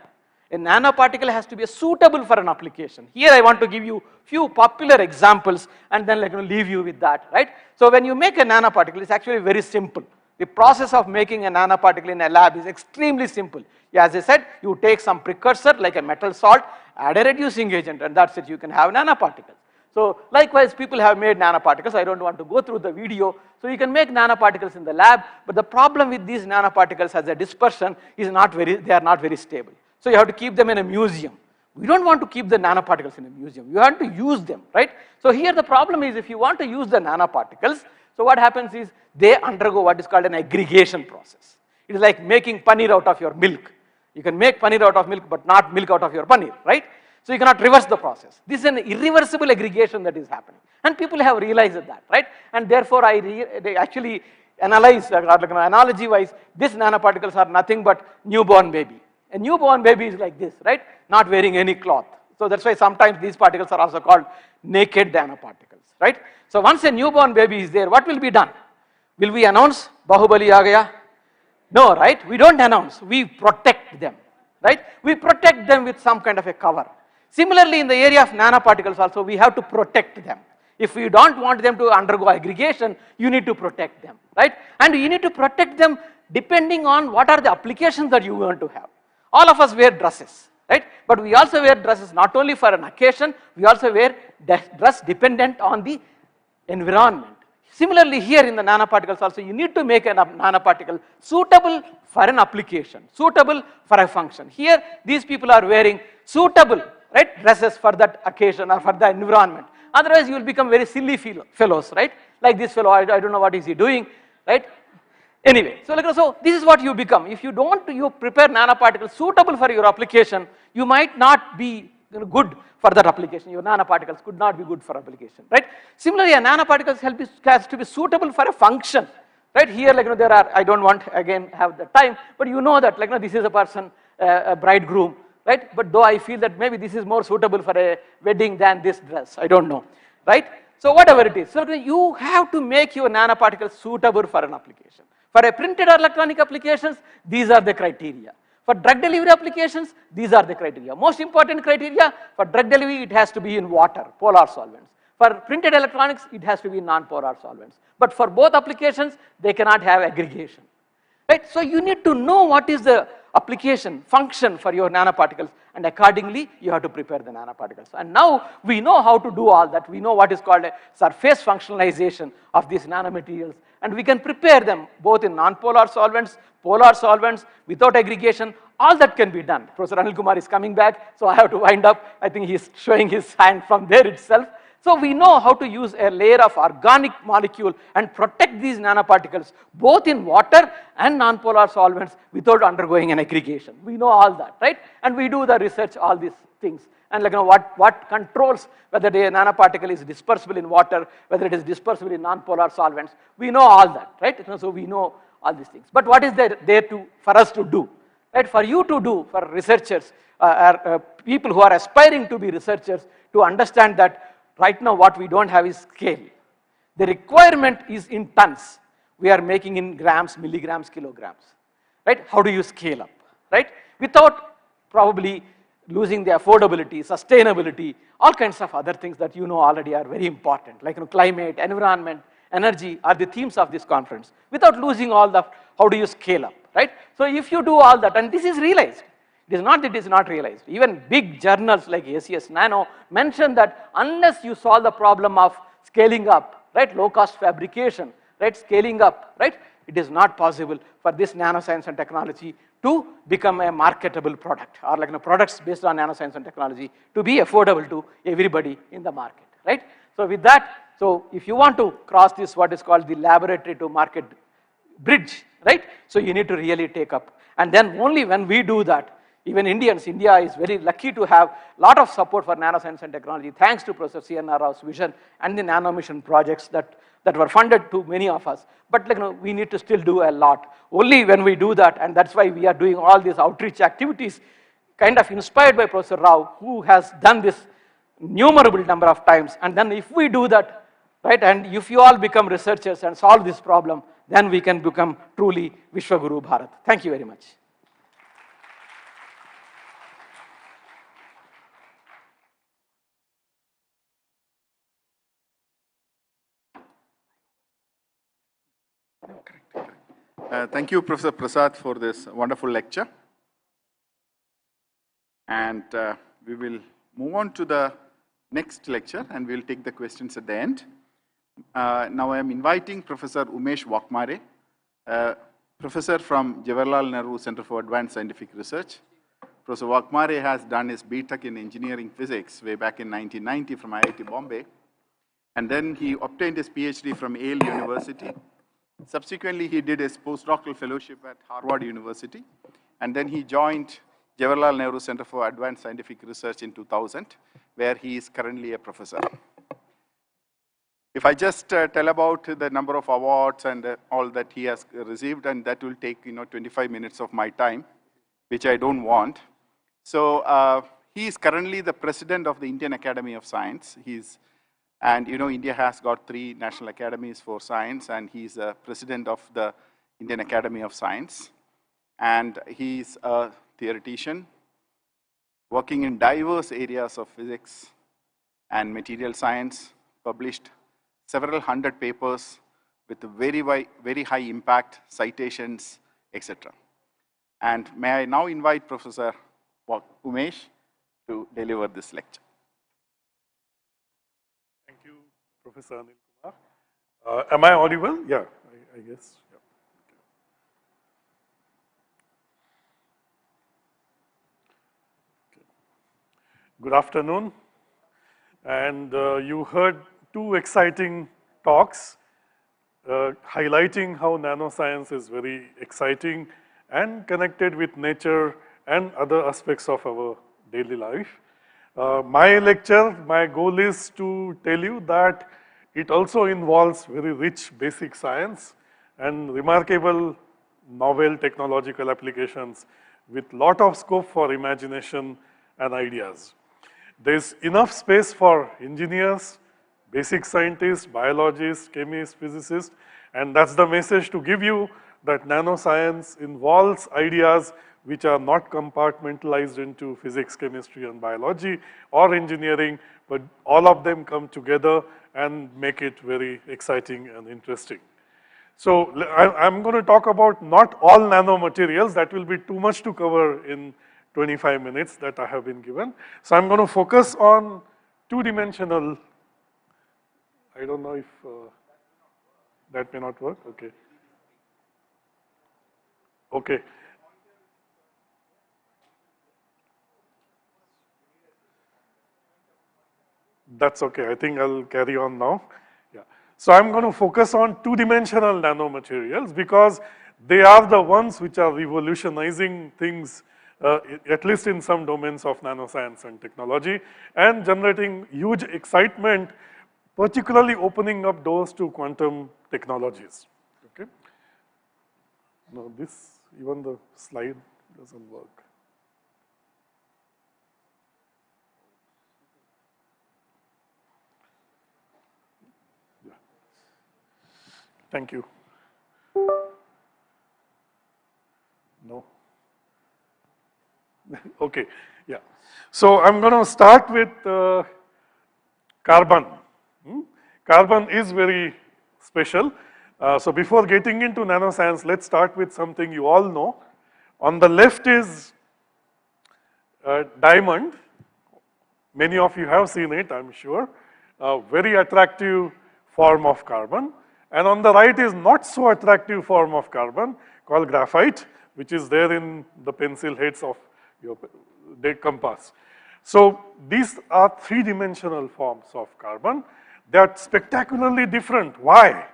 A nanoparticle has to be suitable for an application. Here I want to give you few popular examples and then leave you with that, right? So when you make a nanoparticle, it's actually very simple. The process of making a nanoparticle in a lab is extremely simple. As I said, you take some precursor like a metal salt, add a reducing agent, and that's it, you can have nanoparticles. So likewise, people have made nanoparticles. I don't want to go through the video. So you can make nanoparticles in the lab, but the problem with these nanoparticles as a dispersion is they are not very stable. So you have to keep them in a museum. We don't want to keep the nanoparticles in a museum. You have to use them, right? So here the problem is if you want to use the nanoparticles, so what happens is they undergo what is called an aggregation process. It is like making paneer out of your milk. You can make paneer out of milk, but not milk out of your paneer, right? So you cannot reverse the process. This is an irreversible aggregation that is happening. And people have realized that, right? And therefore, they actually analyze, analogy-wise, these nanoparticles are nothing but newborn baby. A newborn baby is like this, right? Not wearing any cloth. So that's why sometimes these particles are also called naked nanoparticles, right? So once a newborn baby is there, what will be done? Will we announce Bahubali aa gaya? No, right? We don't announce. We protect them, right? We protect them with some kind of a cover. Similarly, in the area of nanoparticles also, we have to protect them. If you don't want them to undergo aggregation, you need to protect them, right? And you need to protect them depending on what are the applications that you want to have. All of us wear dresses, right? But we also wear dresses not only for an occasion, we also wear dress dependent on the environment. Similarly, here in the nanoparticles also, you need to make a nanoparticle suitable for an application, suitable for a function. Here, these people are wearing suitable, right, dresses for that occasion or for the environment. Otherwise, you will become very silly fellows, right? Like this fellow, I don't know what is he doing, right? Anyway, so this is what you become. If you prepare nanoparticles suitable for your application, you might not be good for that application. Your nanoparticles could not be good for application, right? Similarly, a nanoparticle has to be suitable for a function, right? Here, there are, I don't want again have the time, but you know that this is a person, a bridegroom, right? But though I feel that maybe this is more suitable for a wedding than this dress, I don't know, right? So whatever it is, so you have to make your nanoparticles suitable for an application. For a printed or electronic applications, these are the criteria. For drug delivery applications, these are the criteria. Most important criteria, for drug delivery, it has to be in water, polar solvents. For printed electronics, it has to be non-polar solvents. But for both applications, they cannot have aggregation. Right? So you need to know what is the application, function for your nanoparticles, and accordingly, you have to prepare the nanoparticles. And now we know how to do all that. We know what is called a surface functionalization of these nanomaterials, and we can prepare them both in non-polar solvents, polar solvents, without aggregation. All that can be done. Professor Anil Kumar is coming back, so I have to wind up. I think he is showing his hand from there itself. So we know how to use a layer of organic molecule and protect these nanoparticles both in water and non-polar solvents without undergoing an aggregation. We know all that, right? And we do the research, all these things. And what controls whether the nanoparticle is dispersible in water, whether it is dispersible in non-polar solvents. We know all that, right? So we know all these things. But what is there for us to do? Right? For you to do, for researchers, people who are aspiring to be researchers, to understand that right now what we don't have is scale. The requirement is in tons. We are making in grams, milligrams, kilograms. Right? How do you scale up? Right? Without probably losing the affordability, sustainability, all kinds of other things that you know already are very important, like climate, environment, energy are the themes of this conference. Without losing all the, how do you scale up? Right? So if you do all that, and this is realized, it is not that it is not realized. Even big journals like ACS Nano mention that unless you solve the problem of scaling up, right, low cost fabrication, right, scaling up, right, it is not possible for this nanoscience and technology to become a marketable product, or products based on nanoscience and technology to be affordable to everybody in the market, right? So with that, so if you want to cross this, what is called the laboratory to market bridge, right? So you need to really take up, and then only when we do that, even Indians, India is very lucky to have a lot of support for nanoscience and technology, thanks to Professor C.N.R. Rao's vision and the nano mission projects that were funded to many of us. But we need to still do a lot. Only when we do that, and that's why we are doing all these outreach activities, kind of inspired by Professor Rao, who has done this innumerable number of times. And then if we do that, right, and if you all become researchers and solve this problem, then we can become truly Vishwaguru Bharat. Thank you very much. Thank you, Professor Prasad, for this wonderful lecture. And we will move on to the next lecture, and we'll take the questions at the end. Now I am inviting Professor Umesh Waghmare, professor from Jawaharlal Nehru Center for Advanced Scientific Research. Professor Waghmare has done his B.Tech in engineering physics way back in 1990 from IIT Bombay. And then he obtained his PhD from Yale University. Subsequently, he did his postdoctoral fellowship at Harvard University. And then he joined Jawaharlal Nehru Center for Advanced Scientific Research in 2000, where he is currently a professor. If I just tell about the number of awards and all that he has received, and that will take 25 minutes of my time, which I don't want. So he is currently the president of the Indian Academy of Science. And India has got 3 national academies for science, and he's the president of the Indian Academy of Science. And he's a theoretician working in diverse areas of physics and material science, published several hundred papers with very high impact, citations, etc. And may I now invite Professor Umesh to deliver this lecture. Professor Anil Kumar. Am I audible? Yeah, I guess. Yeah. Okay. Good afternoon. And you heard 2 exciting talks highlighting how nanoscience is very exciting and connected with nature and other aspects of our daily life. My lecture, my goal is to tell you that it also involves very rich basic science and remarkable novel technological applications with lot of scope for imagination and ideas. There's enough space for engineers, basic scientists, biologists, chemists, physicists, and that's the message to give you that nanoscience involves ideas which are not compartmentalized into physics, chemistry, and biology or engineering, but all of them come together and make it very exciting and interesting. So I'm going to talk about not all nanomaterials. That will be too much to cover in 25 minutes that I have been given. So I'm going to focus on 2-dimensional. I don't know if that may not work. Okay. Okay. That's okay. I think I'll carry on now. Yeah. So I'm going to focus on 2-dimensional nanomaterials because they are the ones which are revolutionizing things, at least in some domains of nanoscience and technology, and generating huge excitement, particularly opening up doors to quantum technologies. Okay. Now even the slide doesn't work. Thank you. No? Okay, yeah. So I'm going to start with carbon. Carbon is very special. So before getting into nanoscience, let's start with something you all know. On the left is diamond. Many of you have seen it, I'm sure. A very attractive form of carbon. And on the right is not so attractive form of carbon called graphite, which is there in the pencil heads of your compass. So these are 3-dimensional forms of carbon. They are spectacularly different. Why?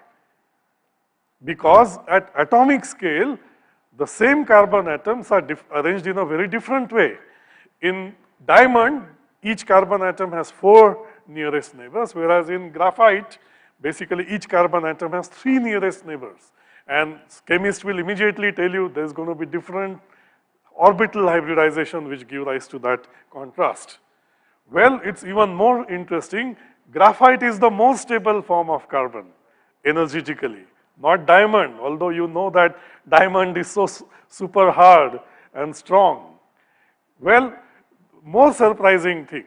Because at atomic scale, the same carbon atoms are arranged in a very different way. In diamond, each carbon atom has 4 nearest neighbors, whereas in graphite, basically each carbon atom has 3 nearest neighbors. And chemists will immediately tell you there's going to be different orbital hybridization which give rise to that contrast. Well, it's even more interesting. Graphite is the most stable form of carbon energetically, not diamond, although you know that diamond is so super hard and strong. Well, more surprising thing,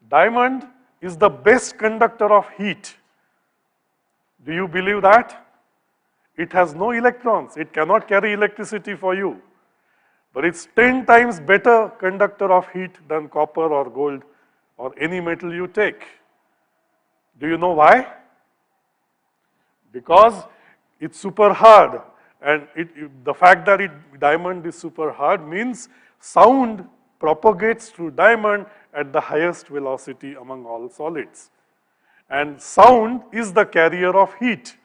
diamond is the best conductor of heat. Do you believe that? It has no electrons. It cannot carry electricity for you. But it's 10 times better conductor of heat than copper or gold or any metal you take. Do you know why? Because it's super hard, and the fact that diamond is super hard means sound propagates through diamond at the highest velocity among all solids. And sound is the carrier of heat.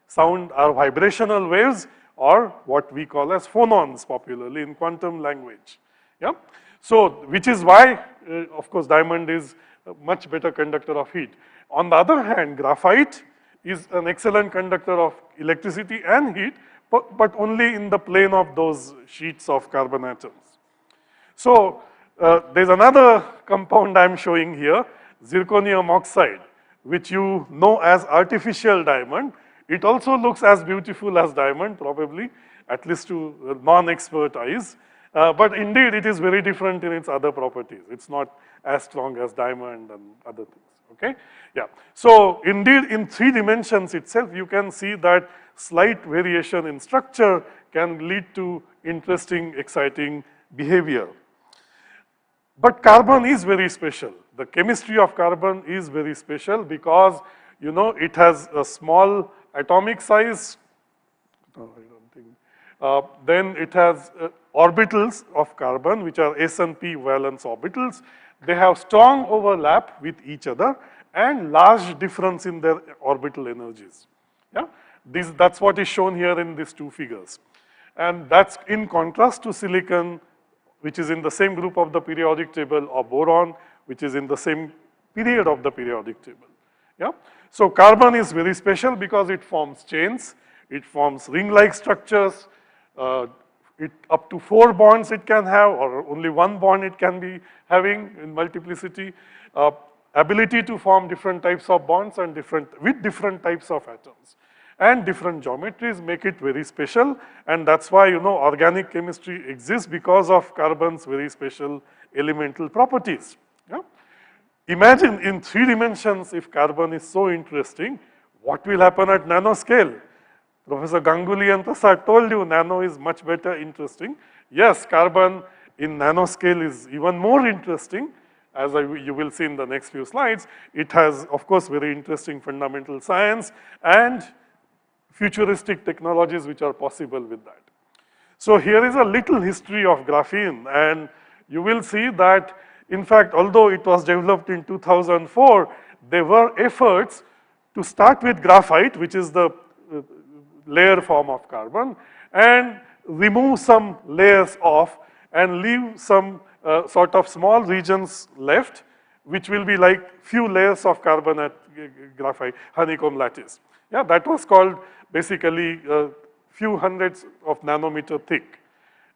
Sound are vibrational waves, or what we call as phonons popularly in quantum language. Yeah? So, which is why, of course, diamond is a much better conductor of heat. On the other hand, graphite is an excellent conductor of electricity and heat, but only in the plane of those sheets of carbon atoms. So, there's another compound I'm showing here, zirconium oxide, which you know as artificial diamond. It also looks as beautiful as diamond, probably, at least to non-expert eyes. But indeed, it is very different in its other properties. It's not as strong as diamond and other things. Okay? Yeah. So, indeed, in 3 dimensions itself, you can see that slight variation in structure can lead to interesting, exciting behavior. But carbon is very special. The chemistry of carbon is very special because, you know, it has a small atomic size. No, I don't think. Then it has orbitals of carbon, which are S and P valence orbitals. They have strong overlap with each other and large difference in their orbital energies. Yeah? That's what is shown here in these 2 figures. And that's in contrast to silicon, which is in the same group of the periodic table, or boron, which is in the same period of the periodic table. Yeah? So carbon is very special because it forms chains, it forms ring-like structures, up to 4 bonds it can have, or only 1 bond it can be having in multiplicity. Ability to form different types of bonds and with different types of atoms. And different geometries make it very special, and that's why, you know, organic chemistry exists because of carbon's very special elemental properties. Yeah? Imagine in 3 dimensions, if carbon is so interesting, what will happen at nanoscale? Professor Ganguli and Prasad told you nano is much better interesting. Yes, carbon in nanoscale is even more interesting, as you will see in the next few slides. It has, of course, very interesting fundamental science and futuristic technologies which are possible with that. So here is a little history of graphene, and you will see that, in fact, although it was developed in 2004, there were efforts to start with graphite, which is the layer form of carbon, and remove some layers off and leave some sort of small regions left, which will be like few layers of carbon at graphite, honeycomb lattice. Yeah, that was called basically few hundreds of nanometer thick.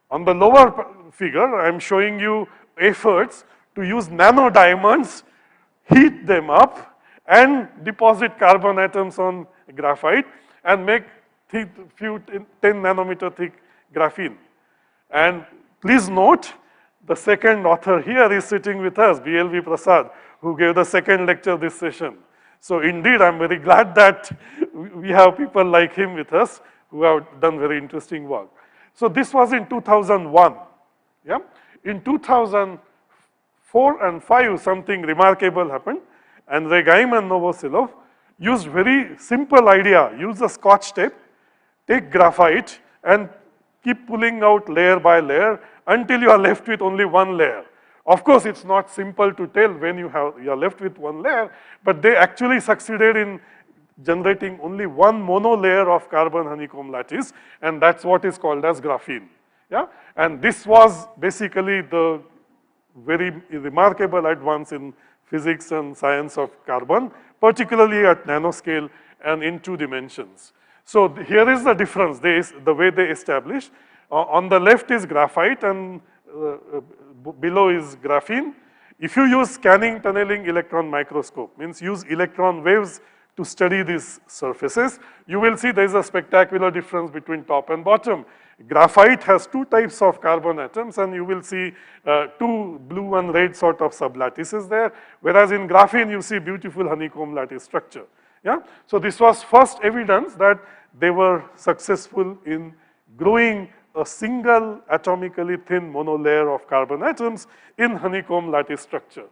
On the lower figure, I'm showing you efforts to use nano diamonds, heat them up, and deposit carbon atoms on graphite and make few 10 nanometer thick graphene. And please note, the second author here is sitting with us, BLV Prasad, who gave the second lecture this session. So indeed, I'm very glad that we have people like him with us who have done very interesting work. So this was in 2001. Yeah? In 2004 and 5, something remarkable happened, and Regaim and Novoselov used very simple idea, use a scotch tape, take graphite and keep pulling out layer by layer until you are left with only 1 layer. Of course, it's not simple to tell when you are left with 1 layer, but they actually succeeded in generating only 1 monolayer of carbon honeycomb lattice, and that's what is called as graphene. Yeah? And this was basically the very remarkable advance in physics and science of carbon, particularly at nanoscale and in 2 dimensions. So here is the difference, the way they established. On the left is graphite and below is graphene. If you use scanning tunneling electron microscope, means use electron waves to study these surfaces, you will see there is a spectacular difference between top and bottom. Graphite has 2 types of carbon atoms, and you will see 2 blue and red sort of sublattices there, whereas in graphene you see beautiful honeycomb lattice structure. Yeah? So this was first evidence that they were successful in growing a single atomically thin monolayer of carbon atoms in honeycomb lattice structure.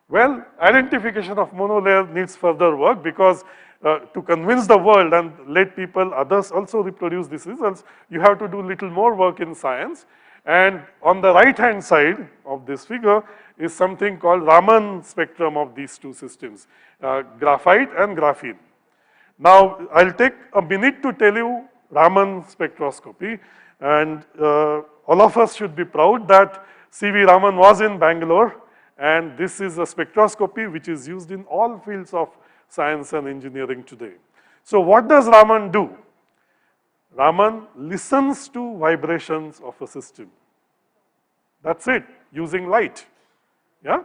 Well, identification of monolayer needs further work because to convince the world and let people, others also reproduce these results, you have to do little more work in science. And on the right-hand side of this figure is something called Raman spectrum of these two systems, graphite and graphene. Now, I'll take a minute to tell you Raman spectroscopy, and all of us should be proud that C.V. Raman was in Bangalore, and this is a spectroscopy which is used in all fields of science and engineering today. So what does Raman do? Raman listens to vibrations of a system. That's it, using light. Yeah?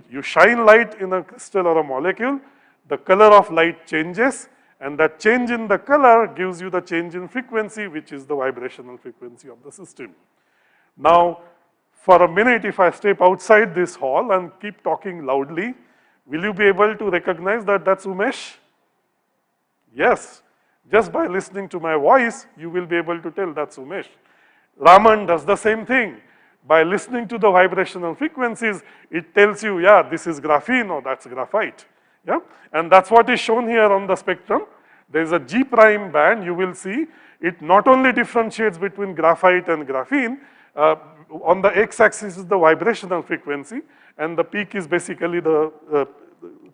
You shine light in a crystal or a molecule, the color of light changes, and that change in the color gives you the change in frequency, which is the vibrational frequency of the system. Now, for a minute, if I step outside this hall and keep talking loudly, will you be able to recognize that that's Umesh? Yes. Just by listening to my voice, you will be able to tell that's Umesh. Raman does the same thing. By listening to the vibrational frequencies, it tells you, yeah, this is graphene or that's graphite. Yeah? And that's what is shown here on the spectrum. There is a G prime band, you will see. It not only differentiates between graphite and graphene, on the x-axis is the vibrational frequency, and the peak is basically the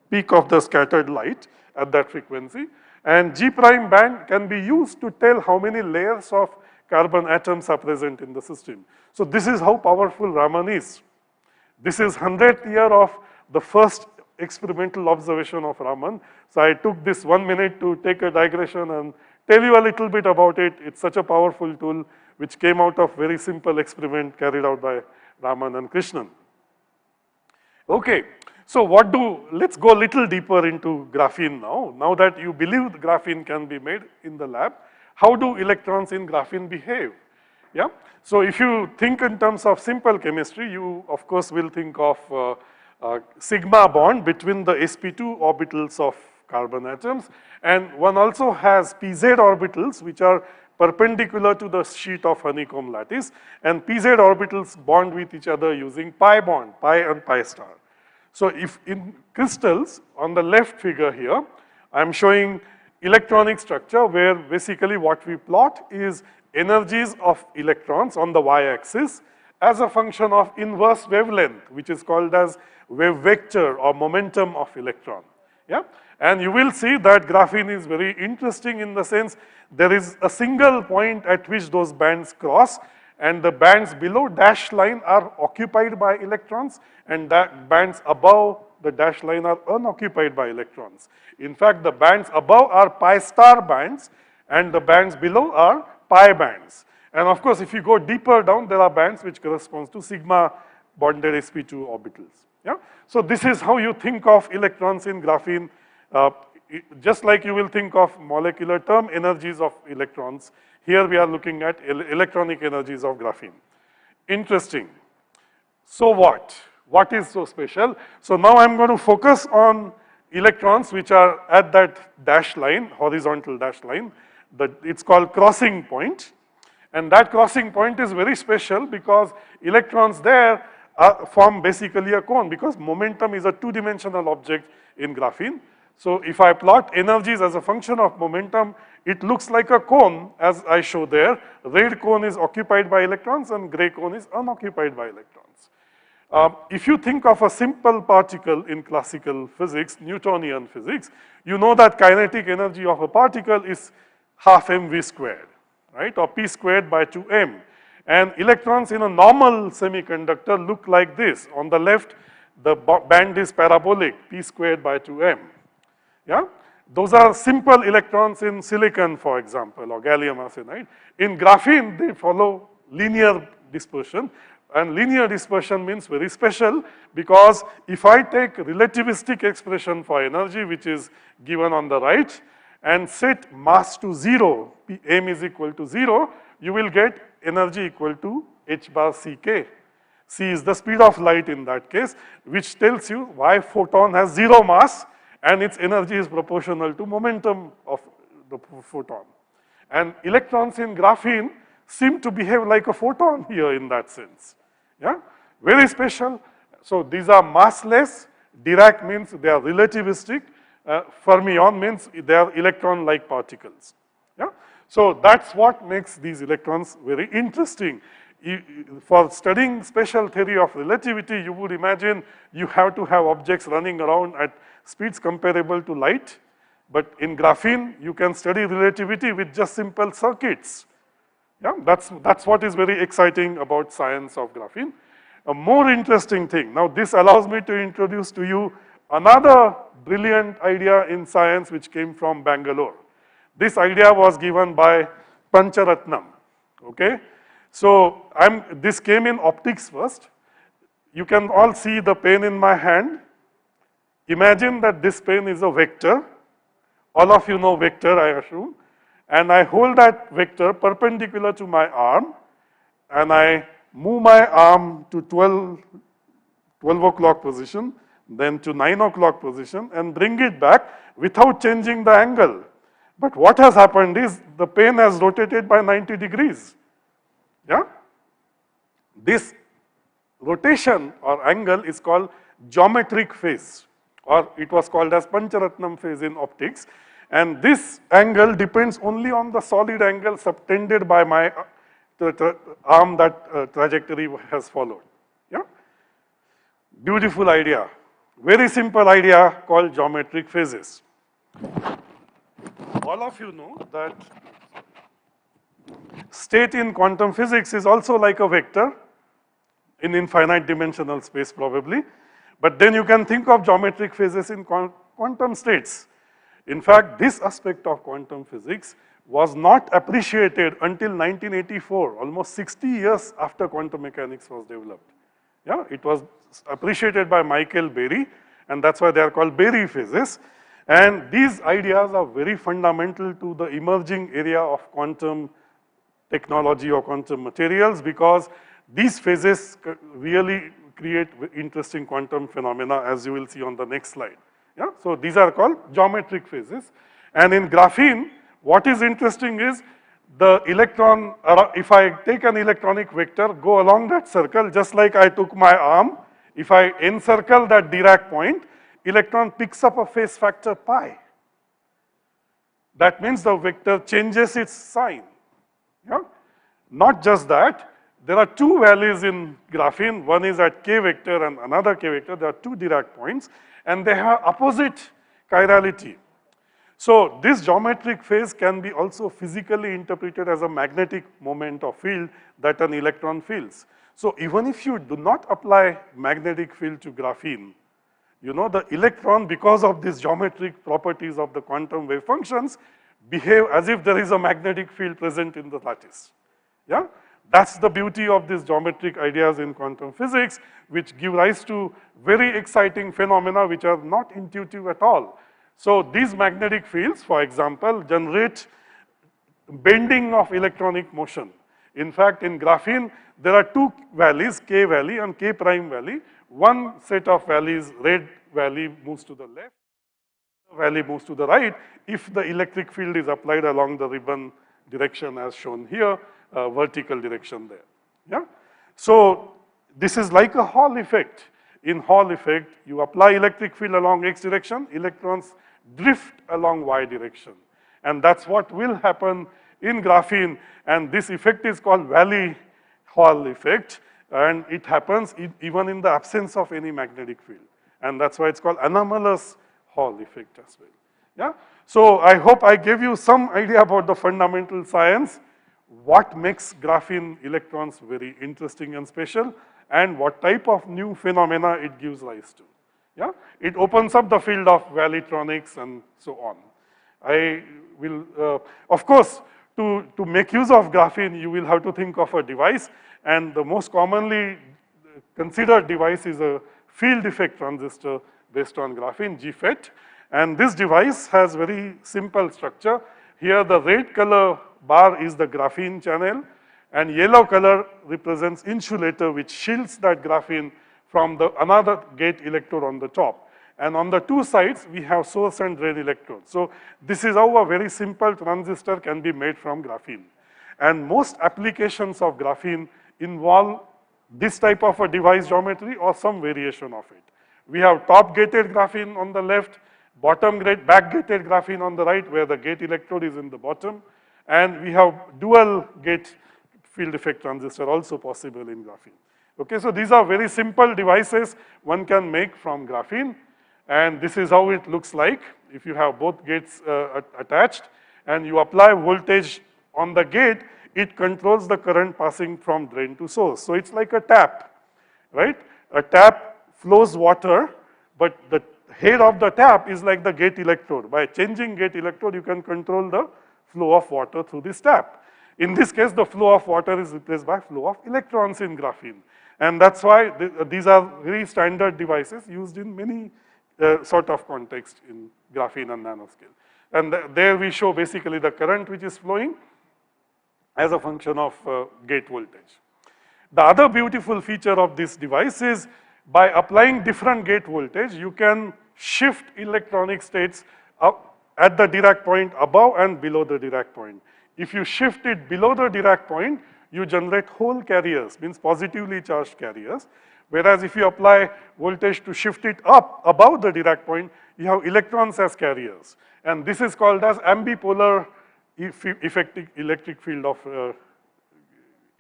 peak of the scattered light at that frequency. And G prime band can be used to tell how many layers of carbon atoms are present in the system. So this is how powerful Raman is. This is 100th year of the first experimental observation of Raman. So I took this 1 minute to take a digression and tell you a little bit about it. It's such a powerful tool which came out of very simple experiment carried out by Raman and Krishnan. Okay, so let's go a little deeper into graphene now. Now that you believe graphene can be made in the lab, how do electrons in graphene behave? Yeah, so if you think in terms of simple chemistry, you of course will think of sigma bond between the sp2 orbitals of carbon atoms, and one also has pz orbitals which are perpendicular to the sheet of honeycomb lattice, and pz orbitals bond with each other using pi bond, pi and pi star. So if in crystals, on the left figure here, I'm showing electronic structure where basically what we plot is energies of electrons on the y-axis as a function of inverse wavelength, which is called as wave vector or momentum of electron. Yeah? And you will see that graphene is very interesting in the sense there is a single point at which those bands cross, and the bands below dash line are occupied by electrons, and the bands above the dash line are unoccupied by electrons. In fact, the bands above are pi star bands, and the bands below are pi bands. And of course, if you go deeper down, there are bands which corresponds to sigma bonded sp2 orbitals. Yeah? So this is how you think of electrons in graphene. Just like you will think of molecular term energies of electrons, here we are looking at electronic energies of graphene. Interesting. So what? What is so special? So now I'm going to focus on electrons which are at that dash line, horizontal dash line. It's called crossing point. And that crossing point is very special because electrons there form basically a cone, because momentum is a two-dimensional object in graphene. So if I plot energies as a function of momentum, it looks like a cone, as I show there. Red cone is occupied by electrons and gray cone is unoccupied by electrons. If you think of a simple particle in classical physics, Newtonian physics, you know that kinetic energy of a particle is half mv squared, right, or p squared by 2m. And electrons in a normal semiconductor look like this. On the left, the band is parabolic, p squared by 2m. Yeah? Those are simple electrons in silicon, for example, or gallium arsenide. In graphene, they follow linear dispersion. And linear dispersion means very special because if I take relativistic expression for energy, which is given on the right, and set mass to 0, m is equal to 0, you will get energy equal to h bar ck. C is the speed of light in that case, which tells you why photon has 0 mass and its energy is proportional to momentum of the photon. And electrons in graphene seem to behave like a photon here in that sense. Yeah, very special. So these are massless. Dirac means they are relativistic. Fermion means they are electron-like particles. Yeah, so that's what makes these electrons very interesting. For studying special theory of relativity, you would imagine you have to have objects running around at speeds comparable to light. But in graphene, you can study relativity with just simple circuits. Yeah, that's what is very exciting about science of graphene. A more interesting thing, now this allows me to introduce to you another brilliant idea in science which came from Bangalore. This idea was given by Pancharatnam, okay? So this came in optics first. You can all see the pen in my hand. Imagine that this pen is a vector. All of you know vector, I assume. And I hold that vector perpendicular to my arm, and I move my arm to 12 o'clock position, then to 9 o'clock position, and bring it back without changing the angle. But what has happened is the pen has rotated by 90 degrees. Yeah? This rotation or angle is called geometric phase, or it was called as Pancharatnam phase in optics. And this angle depends only on the solid angle subtended by my arm that trajectory has followed. Yeah? Beautiful idea. Very simple idea called geometric phases. All of you know that state in quantum physics is also like a vector in infinite dimensional space probably. But then you can think of geometric phases in quantum states. In fact, this aspect of quantum physics was not appreciated until 1984, almost 60 years after quantum mechanics was developed. Yeah, it was appreciated by Michael Berry, and that's why they are called Berry phases. And these ideas are very fundamental to the emerging area of quantum technology or quantum materials, because these phases really create interesting quantum phenomena, as you will see on the next slide. Yeah? So these are called geometric phases. And in graphene, what is interesting is the electron, if I take an electronic vector, go along that circle, just like I took my arm, if I encircle that Dirac point, electron picks up a phase factor pi. That means the vector changes its sign. Yeah? Not just that, there are two values in graphene. One is at k vector and another k vector. There are two Dirac points, and they have opposite chirality. So this geometric phase can be also physically interpreted as a magnetic moment or field that an electron feels. So even if you do not apply magnetic field to graphene, you know, the electron, because of these geometric properties of the quantum wave functions, behave as if there is a magnetic field present in the lattice. Yeah? That's the beauty of these geometric ideas in quantum physics, which give rise to very exciting phenomena which are not intuitive at all. So these magnetic fields, for example, generate bending of electronic motion. In fact, in graphene, there are two valleys, K valley and K prime valley. One set of valleys, red valley moves to the left, valley moves to the right, if the electric field is applied along the ribbon direction as shown here, vertical direction there. Yeah? So this is like a Hall effect. In Hall effect, you apply electric field along x direction, electrons drift along y direction. And that's what will happen in graphene, and this effect is called Valley-Hall effect, and it happens even in the absence of any magnetic field. And that's why it's called anomalous Hall effect as well. Yeah? So I hope I gave you some idea about the fundamental science, what makes graphene electrons very interesting and special, and what type of new phenomena it gives rise to. Yeah? It opens up the field of valleytronics and so on. I will, of course, to make use of graphene, you will have to think of a device, and the most commonly considered device is a field effect transistor based on graphene, GFET. And this device has very simple structure. Here the red color bar is the graphene channel, and yellow color represents insulator, which shields that graphene from the another gate electrode on the top. and on the two sides, we have source and drain electrodes. So this is how a very simple transistor can be made from graphene. And most applications of graphene involve this type of a device geometry or some variation of it. We have top-gated graphene on the left, back-gated graphene on the right, where the gate electrode is in the bottom, and we have dual gate field effect transistor also possible in graphene. Okay, so these are very simple devices one can make from graphene, and this is how it looks like if you have both gates attached, and you apply voltage on the gate, it controls the current passing from drain to source. So it's like a tap, right? A tap flows water, but the head of the tap is like the gate electrode. By changing gate electrode, you can control the flow of water through this tap. In this case, the flow of water is replaced by flow of electrons in graphene. And that's why these are very standard devices used in many sort of context in graphene and nanoscale. And there we show basically the current which is flowing as a function of gate voltage. The other beautiful feature of this device is by applying different gate voltage, you can shift electronic states up at the Dirac point above and below the Dirac point. If you shift it below the Dirac point, you generate hole carriers, means positively charged carriers. Whereas if you apply voltage to shift it up above the Dirac point, you have electrons as carriers. And this is called as ambipolar effect electric field of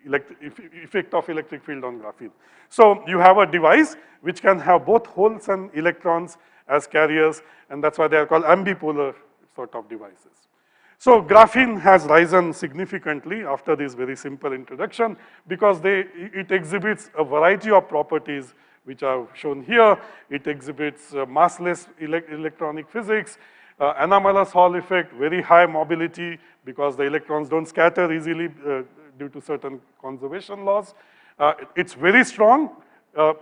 effect of electric field on graphene. So you have a device which can have both holes and electrons as carriers, and that's why they are called ambipolar sort of devices. So graphene has risen significantly after this very simple introduction because it exhibits a variety of properties which are shown here. It exhibits massless electronic physics, anomalous Hall effect, very high mobility because the electrons don't scatter easily due to certain conservation laws. It's very strong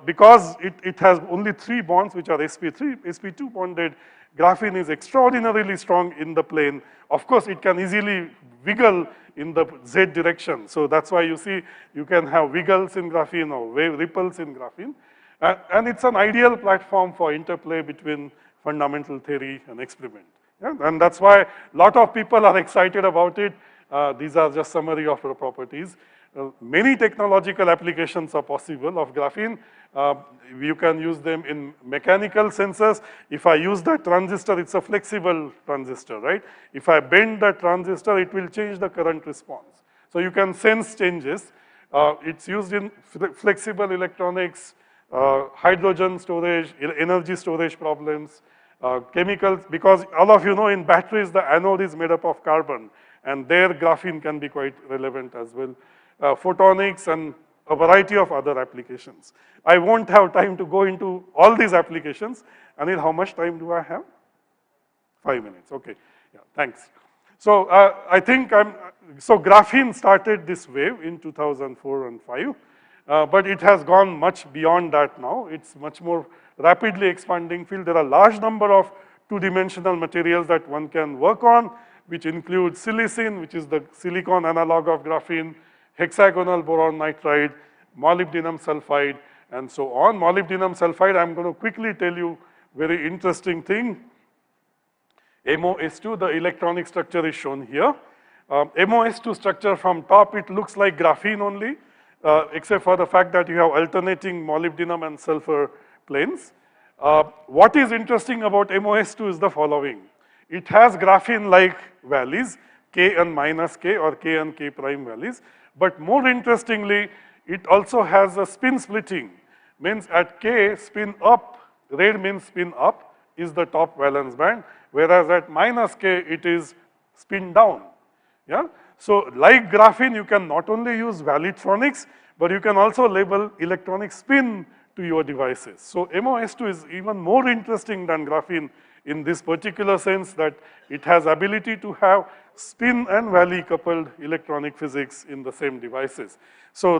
because it has only 3 bonds which are sp3, sp2 bonded. Graphene is extraordinarily strong in the plane. Of course, it can easily wiggle in the z direction. So that's why you see you can have wiggles in graphene or wave ripples in graphene. And it's an ideal platform for interplay between fundamental theory and experiment. Yeah? And that's why a lot of people are excited about it. These are just summary of the properties. Many technological applications are possible of graphene. You can use them in mechanical sensors. If I use the transistor, it's a flexible transistor, right? If I bend the transistor, it will change the current response. So you can sense changes. It's used in flexible electronics, hydrogen storage, energy storage problems, chemicals, because all of you know in batteries, the anode is made up of carbon, and there graphene can be quite relevant as well. Photonics and a variety of other applications. I won't have time to go into all these applications. Anil, how much time do I have? 5 minutes, okay. Yeah, thanks. So I think so graphene started this wave in 2004 and 5, but it has gone much beyond that now. It's much more rapidly expanding field. There are a large number of two-dimensional materials that one can work on, which include silicon, which is the silicon analog of graphene, hexagonal boron nitride, molybdenum sulfide, and so on. Molybdenum sulfide, I'm going to quickly tell you very interesting thing. MOS2, the electronic structure is shown here. MOS2 structure from top, it looks like graphene only, except for the fact that you have alternating molybdenum and sulfur planes. What is interesting about MOS2 is the following. It has graphene-like values, K and minus K or K and K prime values. But more interestingly, it also has a spin splitting. Means at K, spin up, red means spin up, is the top valence band, whereas at minus K, it is spin down. Yeah? So like graphene, you can not only use valuetronics, but you can also label electronic spin to your devices. So MOS2 is even more interesting than graphene in this particular sense that it has ability to have spin and valley coupled electronic physics in the same devices. So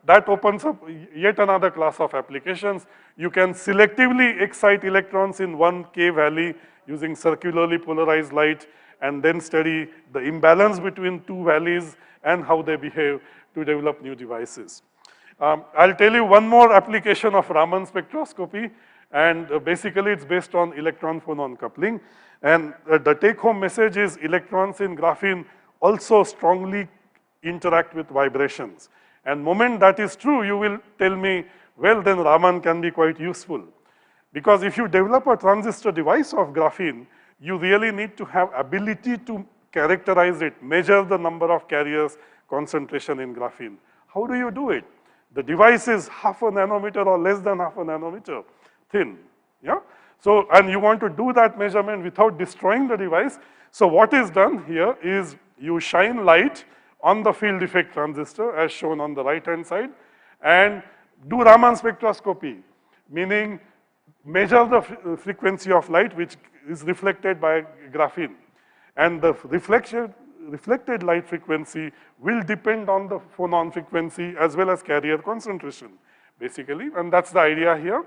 that opens up yet another class of applications. You can selectively excite electrons in one K valley using circularly polarized light and then study the imbalance between two valleys and how they behave to develop new devices. I'll tell you one more application of Raman spectroscopy, and basically it's based on electron-phonon coupling. And the take-home message is electrons in graphene also strongly interact with vibrations. And moment that is true, you will tell me, well, then Raman can be quite useful. Because if you develop a transistor device of graphene, you really need to have ability to characterize it, measure the number of carriers, concentration in graphene. How do you do it? The device is half a nanometer or less than half a nanometer thin, yeah? So, and you want to do that measurement without destroying the device. So what is done here is you shine light on the field effect transistor as shown on the right-hand side and do Raman spectroscopy, meaning measure the frequency of light which is reflected by graphene. And the reflected light frequency will depend on the phonon frequency as well as carrier concentration, basically, and that's the idea here.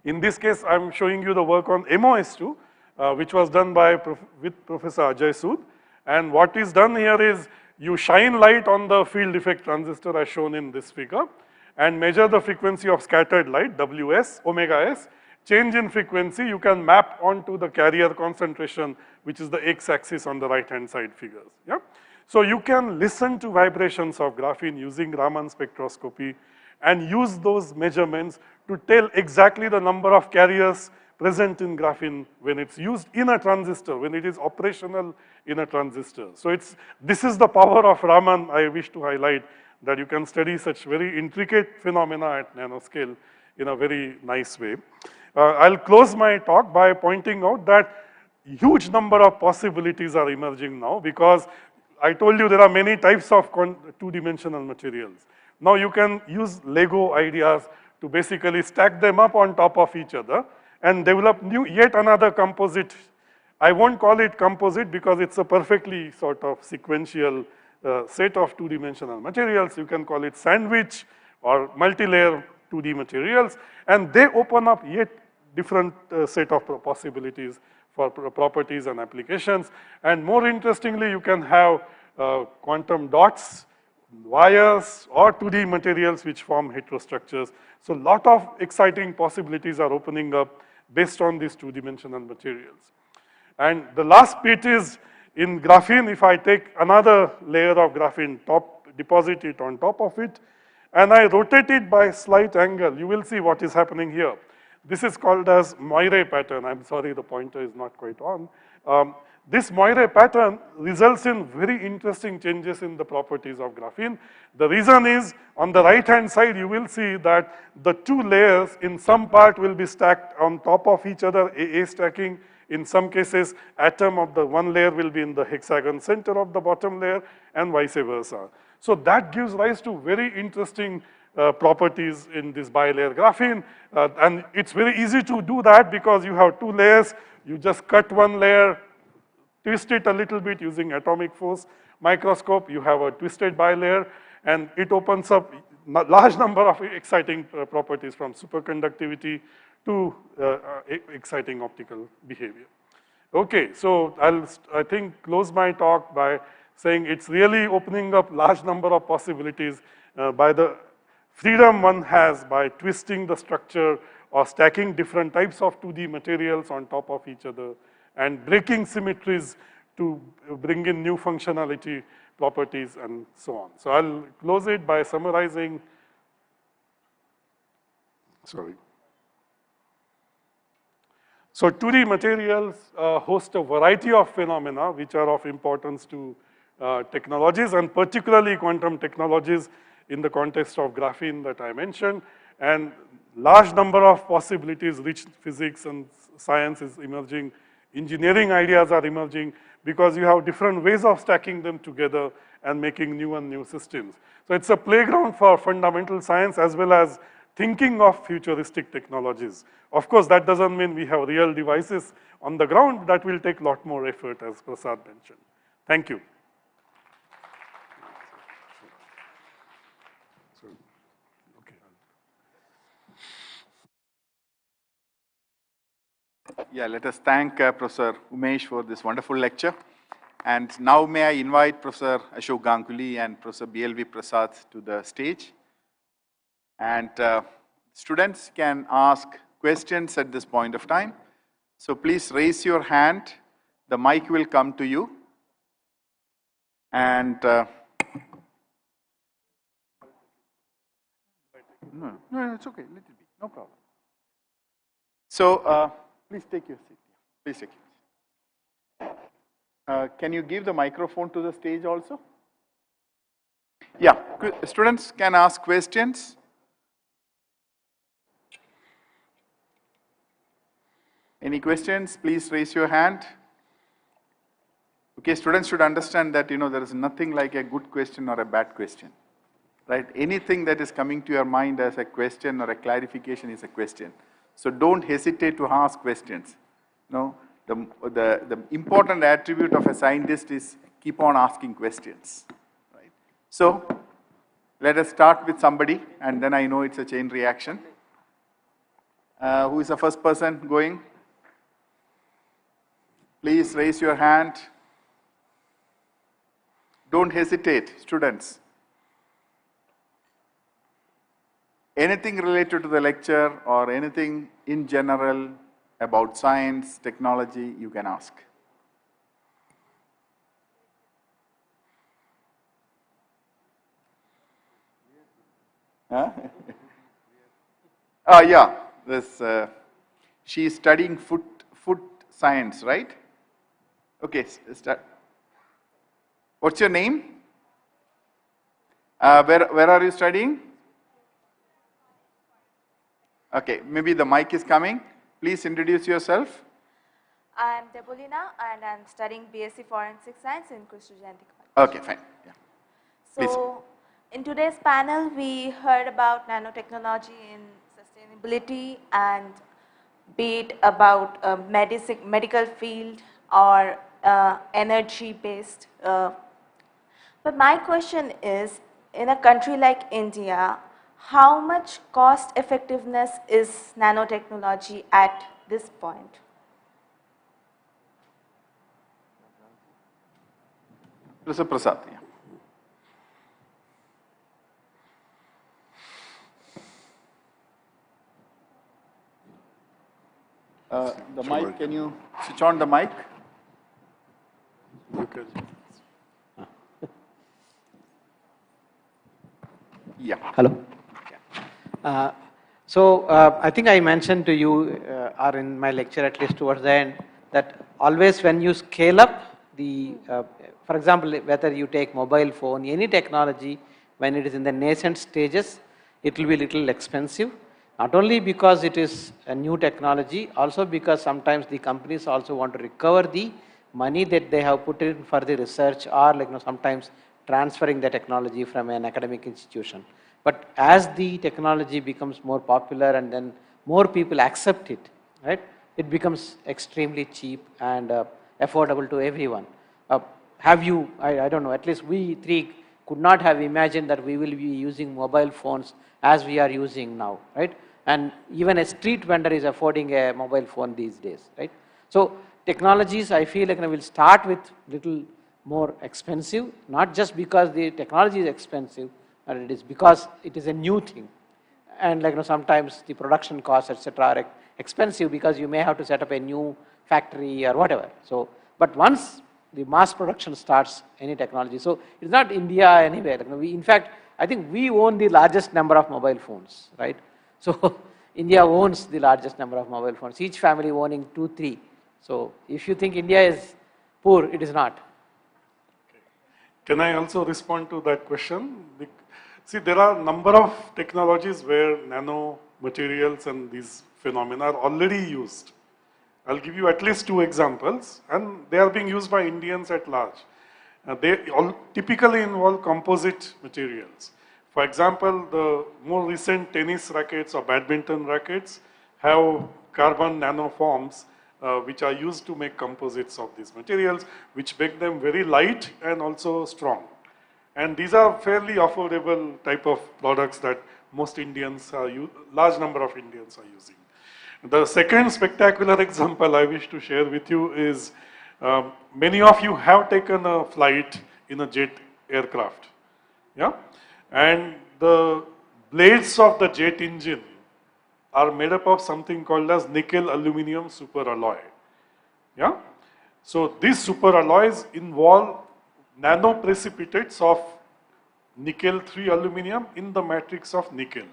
In this case, I'm showing you the work on MOS2, which was done with Professor Ajay Sood. And what is done here is you shine light on the field effect transistor as shown in this figure and measure the frequency of scattered light, WS, omega S. Change in frequency, you can map onto the carrier concentration, which is the x-axis on the right-hand side figures. Yeah? So you can listen to vibrations of graphene using Raman spectroscopy and use those measurements to tell exactly the number of carriers present in graphene when it's used in a transistor, when it is operational in a transistor. So this is the power of Raman I wish to highlight, that you can study such very intricate phenomena at nanoscale in a very nice way. I'll close my talk by pointing out that huge number of possibilities are emerging now, because I told you there are many types of two-dimensional materials. Now you can use Lego ideas to basically stack them up on top of each other and develop yet another composite. I won't call it composite because it's a perfectly sort of sequential set of two-dimensional materials. You can call it sandwich or multi-layer 2D materials, and they open up yet different set of possibilities for properties and applications. And more interestingly, you can have quantum dots, wires, or 2D materials which form heterostructures. So a lot of exciting possibilities are opening up based on these two-dimensional materials. And the last bit is in graphene, if I take another layer of graphene, deposit it on top of it, and I rotate it by a slight angle, you will see what is happening here. This is called as Moire pattern. I'm sorry, the pointer is not quite on. This Moire pattern results in very interesting changes in the properties of graphene. The reason is, on the right-hand side, you will see that the two layers in some part will be stacked on top of each other, AA stacking. In some cases, atom of the one layer will be in the hexagon center of the bottom layer, and vice versa. So that gives rise to very interesting properties in this bilayer graphene. And it's very easy to do that because you have two layers. You just cut one layer, twist it a little bit using atomic force microscope. You have a twisted bilayer, and it opens up a large number of exciting properties, from superconductivity to exciting optical behavior. Okay, so I think close my talk by saying it's really opening up large number of possibilities by the freedom one has by twisting the structure or stacking different types of 2D materials on top of each other and breaking symmetries to bring in new functionality properties and so on. So I'll close it by summarizing. Sorry. So 2D materials host a variety of phenomena which are of importance to technologies, and particularly quantum technologies in the context of graphene that I mentioned. And large number of possibilities, rich physics and science is emerging. Engineering ideas are emerging because you have different ways of stacking them together and making new and new systems. So it's a playground for fundamental science as well as thinking of futuristic technologies. Of course, that doesn't mean we have real devices on the ground. That will take a lot more effort, as Prasad mentioned. Thank you. Yeah, let us thank Professor Umesh for this wonderful lecture. And now may I invite Professor Ashok Ganguli and Professor BLV Prasad to the stage. And students can ask questions at this point of time. So please raise your hand. The mic will come to you. And no, it's okay. Little bit, no problem. So please take your seat. Please take your seat. Can you give the microphone to the stage also? Yeah, students can ask questions. Any questions? Please raise your hand. Okay, students should understand that, there is nothing like a good question or a bad question, right? Anything that is coming to your mind as a question or a clarification is a question. So don't hesitate to ask questions. No, the important attribute of a scientist is keep on asking questions, right? So let us start with somebody, and then I know it's a chain reaction. Who is the first person going? Please raise your hand. Don't hesitate, students. Anything related to the lecture or anything in general about science, technology, you can ask. Huh? Yeah, this, she is studying food science, right? Okay, start. What's your name? Where are you studying? Okay, maybe the mic is coming. Please introduce yourself. I'm Debolina and I'm studying BSc Forensic Science in Christu Jayanti College. Okay, fine. Yeah. So, in today's panel, we heard about nanotechnology in sustainability and be it about medical field or energy-based. But my question is, in a country like India, how much cost effectiveness is nanotechnology at this point? Professor Prasad. Yeah. The mic, can you switch on the mic? Okay. Yeah. Hello. I think I mentioned to you, or in my lecture at least towards the end, that always when you scale up the, for example, whether you take mobile phone, any technology, when it is in the nascent stages, it will be little expensive. Not only because it is a new technology, also because sometimes the companies also want to recover the money that they have put in for the research, or sometimes transferring the technology from an academic institution. But as the technology becomes more popular and then more people accept it, right, it becomes extremely cheap and affordable to everyone. Have you, I don't know, at least we three could not have imagined that we will be using mobile phones as we are using now, right? And even a street vendor is affording a mobile phone these days, right? So technologies, I feel like will start with little more expensive, not just because the technology is expensive, but it is because it is a new thing. And sometimes the production costs, etc., are expensive because you may have to set up a new factory or whatever. So, but once the mass production starts, any technology, so it's not India anywhere. In fact, I think we own the largest number of mobile phones, right? So India owns the largest number of mobile phones, each family owning 2, 3. So if you think India is poor, it is not. Okay. Can I also respond to that question? See, there are a number of technologies where nanomaterials and these phenomena are already used. I'll give you at least 2 examples, and they are being used by Indians at large. They all typically involve composite materials. For example, the more recent tennis rackets or badminton rackets have carbon nanoforms which are used to make composites of these materials, which make them very light and also strong. And these are fairly affordable type of products that most Indians are, large number of Indians are using. The second spectacular example I wish to share with you is many of you have taken a flight in a jet aircraft. Yeah? And the blades of the jet engine are made up of something called as nickel aluminum superalloy. Yeah? So these superalloys involve nanoprecipitates of nickel 3 aluminum in the matrix of nickel.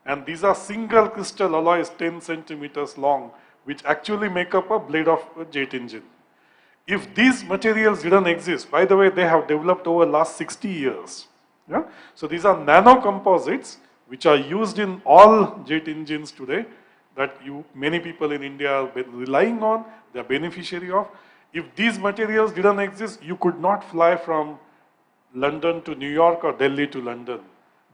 And these are single crystal alloys 10 centimeters long, which actually make up a blade of a jet engine. If these materials didn't exist, by the way, they have developed over the last 60 years. Yeah? So these are nanocomposites which are used in all jet engines today that many people in India are relying on, they are beneficiary of. If these materials didn't exist, you could not fly from London to New York or Delhi to London.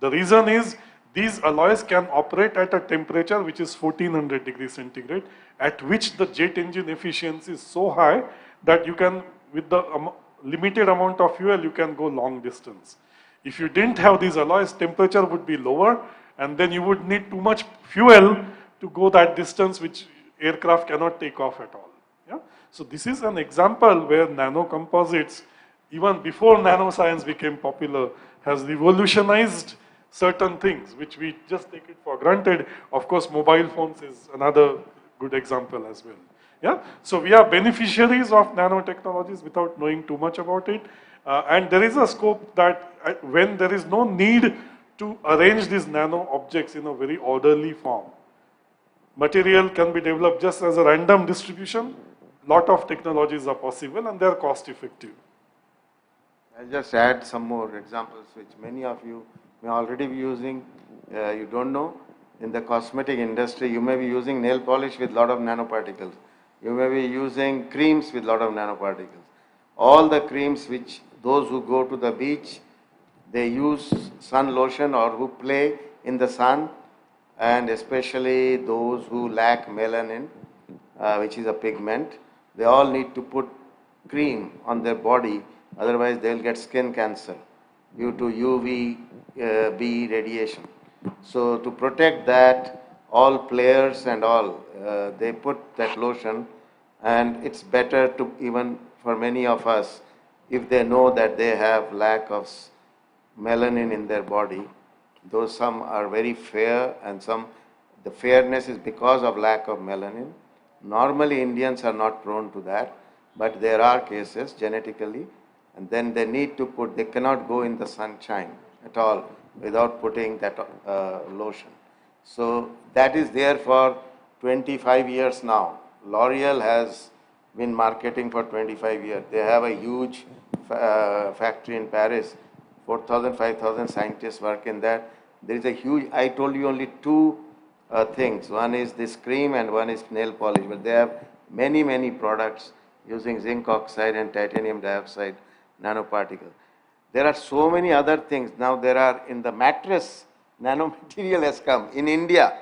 The reason is these alloys can operate at a temperature which is 1400 degrees centigrade, at which the jet engine efficiency is so high that you can, with the limited amount of fuel, you can go long distance. If you didn't have these alloys, temperature would be lower, and then you would need too much fuel to go that distance which aircraft cannot take off at all. Yeah? So this is an example where nanocomposites, even before nanoscience became popular, has revolutionized certain things which we just take it for granted. Of course, mobile phones is another good example as well. Yeah? So we are beneficiaries of nanotechnologies without knowing too much about it. And there is a scope that when there is no need to arrange these nano objects in a very orderly form, material can be developed just as a random distribution. Lot of technologies are possible and they are cost effective. I'll just add some more examples which many of you may already be using. You don't know. In the cosmetic industry, you may be using nail polish with a lot of nanoparticles. You may be using creams with a lot of nanoparticles. All the creams which those who go to the beach, they use sun lotion, or who play in the sun, and especially those who lack melanin, which is a pigment, they all need to put cream on their body, otherwise they will get skin cancer due to UVB radiation. So to protect that, all players and all, they put that lotion, and it's better to, even for many of us, if they know that they have lack of melanin in their body, though some are very fair and some, the fairness is because of lack of melanin. Normally Indians are not prone to that, but there are cases genetically, and then they need to put, they cannot go in the sunshine at all without putting that lotion. So that is there for 25 years now. L'Oreal has been marketing for 25 years. They have a huge factory in Paris. 4,000, 5,000 scientists work in that. There is a huge, I told you only two things. One is this cream and one is nail polish, but they have many, many products using zinc oxide and titanium dioxide nanoparticle. There are so many other things. Now there are in the mattress, nanomaterial has come in India.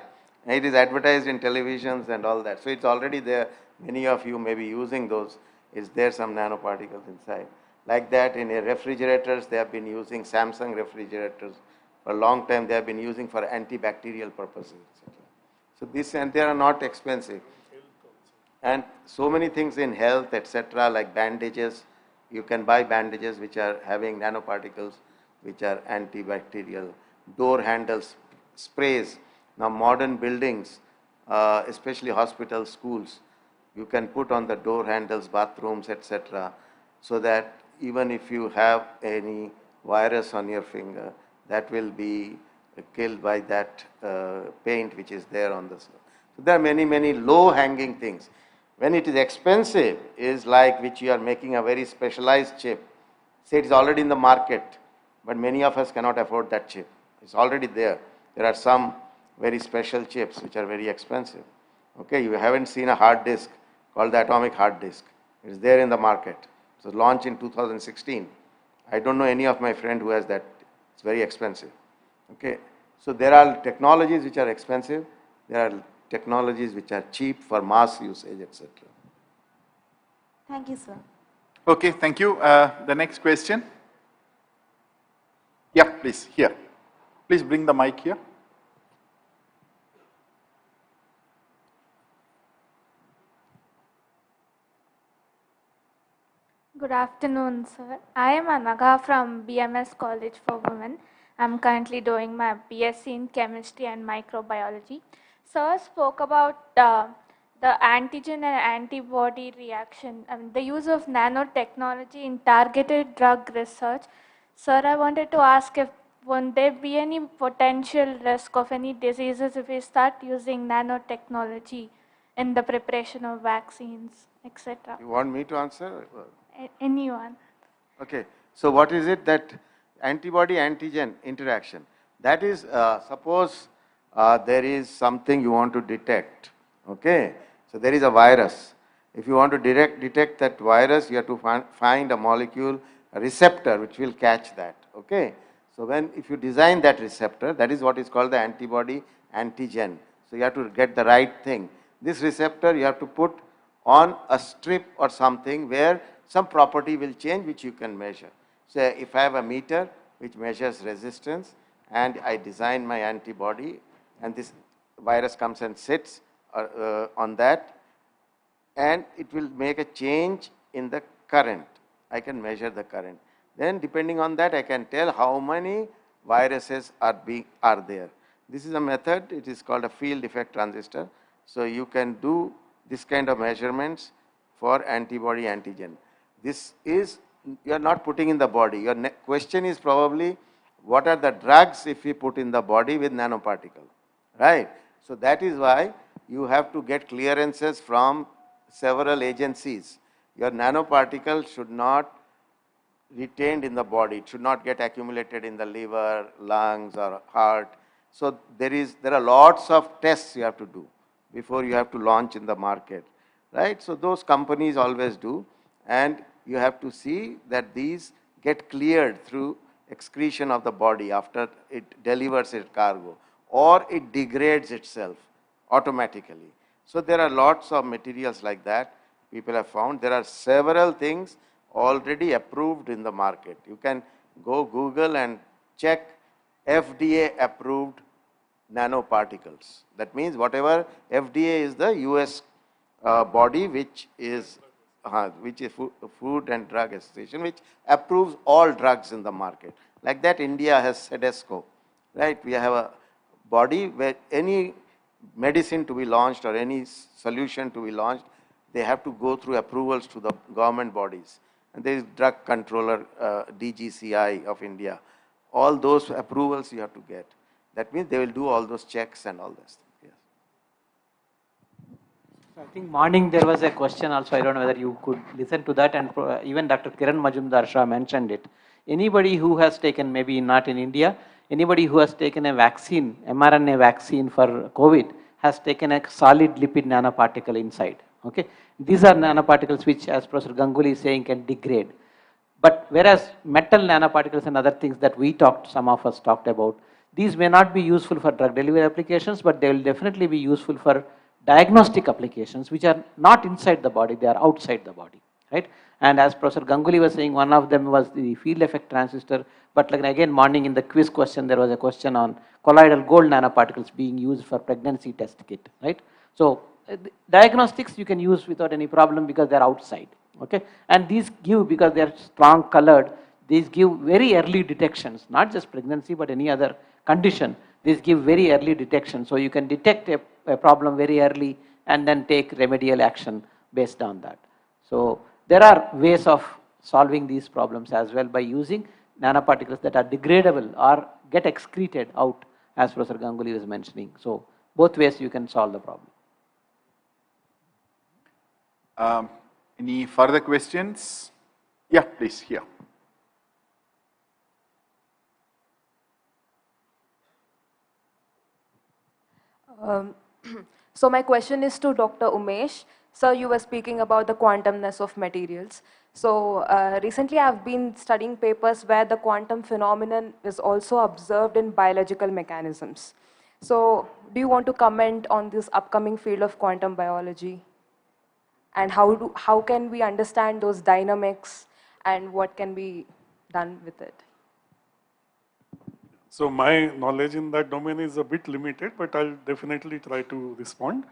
It is advertised in televisions and all that. So it's already there. Many of you may be using those. Is there some nanoparticles inside? Like that in refrigerators, they have been using Samsung refrigerators. For a long time, they have been using for antibacterial purposes, etc. So this, and they are not expensive. And so many things in health, etc., like bandages. You can buy bandages which are having nanoparticles, which are antibacterial. Door handles, sprays. Now modern buildings, especially hospitals, schools, you can put on the door handles, bathrooms, etc., so that even if you have any virus on your finger, that will be killed by that paint which is there on the surface. So there are many, many low-hanging things. When it is expensive, is like which you are making a very specialized chip. Say it is already in the market, but many of us cannot afford that chip. It's already there. There are some very special chips which are very expensive. Okay, you haven't seen a hard disk called the atomic hard disk. It's there in the market. It was launched in 2016. I don't know any of my friend who has that. It's very expensive. Okay, so there are technologies which are expensive. There are technologies which are cheap for mass usage, etc. Thank you, sir. Okay, thank you. The next question. Yeah, please, here. Please bring the mic here. Good afternoon, sir. I am Anaga from BMS College for Women. I'm currently doing my BSc in chemistry and microbiology. Sir spoke about the antigen and antibody reaction, the use of nanotechnology in targeted drug research. Sir, I wanted to ask if won't there be any potential risk of any diseases if we start using nanotechnology in the preparation of vaccines, etc.? You want me to answer? Anyone? Okay. So what is it that antibody-antigen interaction? That is, suppose there is something you want to detect. Okay. So there is a virus. If you want to detect that virus, you have to find a molecule, a receptor, which will catch that. Okay. So if you design that receptor, that is what is called the antibody-antigen. So you have to get the right thing. This receptor you have to put on a strip or something where some property will change which you can measure. So if I have a meter which measures resistance and I design my antibody and this virus comes and sits on that and it will make a change in the current. I can measure the current. Then depending on that I can tell how many viruses are there. This is a method, it is called a field effect transistor. So you can do this kind of measurements for antibody antigen. This is, you are not putting in the body. Your question is probably, what are the drugs if we put in the body with nanoparticle, right? So that is why you have to get clearances from several agencies. Your nanoparticle should not retained in the body. It should not get accumulated in the liver, lungs or heart. So there are lots of tests you have to do before you have to launch in the market, right? So those companies always do, and you have to see that these get cleared through excretion of the body after it delivers its cargo, or it degrades itself automatically. So there are lots of materials like that people have found. There are several things already approved in the market. You can go Google and check FDA approved nanoparticles. That means whatever FDA is the US body which is Food and Drug Association, which approves all drugs in the market. Like that, India has SEDESCO, right? We have a body where any medicine to be launched or any solution to be launched, they have to go through approvals to the government bodies. And there is drug controller, DGCI of India. All those approvals you have to get. That means they will do all those checks and all this. Yes. I think morning there was a question also. I don't know whether you could listen to that, and even Dr. Kiran Majumdar Shah mentioned it. Anybody who has taken, maybe not in India, anybody who has taken a vaccine, mRNA vaccine for COVID, has taken a solid lipid nanoparticle inside. Okay, these are nanoparticles which, as Professor Ganguli is saying, can degrade. But whereas metal nanoparticles and other things that some of us talked about, these may not be useful for drug delivery applications, but they will definitely be useful for diagnostic applications, which are not inside the body, they are outside the body, right? And as Professor Ganguli was saying, one of them was the field effect transistor. But like again, morning in the quiz question, there was a question on colloidal gold nanoparticles being used for pregnancy test kit, right? So diagnostics you can use without any problem because they are outside. Okay, and these give, because they are strong colored, these give very early detections, not just pregnancy but any other condition. These give very early detection, so you can detect a problem very early and then take remedial action based on that. So there are ways of solving these problems as well by using nanoparticles that are degradable or get excreted out, as Professor Ganguli was mentioning. So both ways you can solve the problem. Any further questions? Yeah, please, here. So my question is to Dr. Umesh. Sir, you were speaking about the quantumness of materials. So recently I've been studying papers where the quantum phenomenon is also observed in biological mechanisms. So do you want to comment on this upcoming field of quantum biology? And how can we understand those dynamics and what can be done with it? So my knowledge in that domain is a bit limited, but I'll definitely try to respond.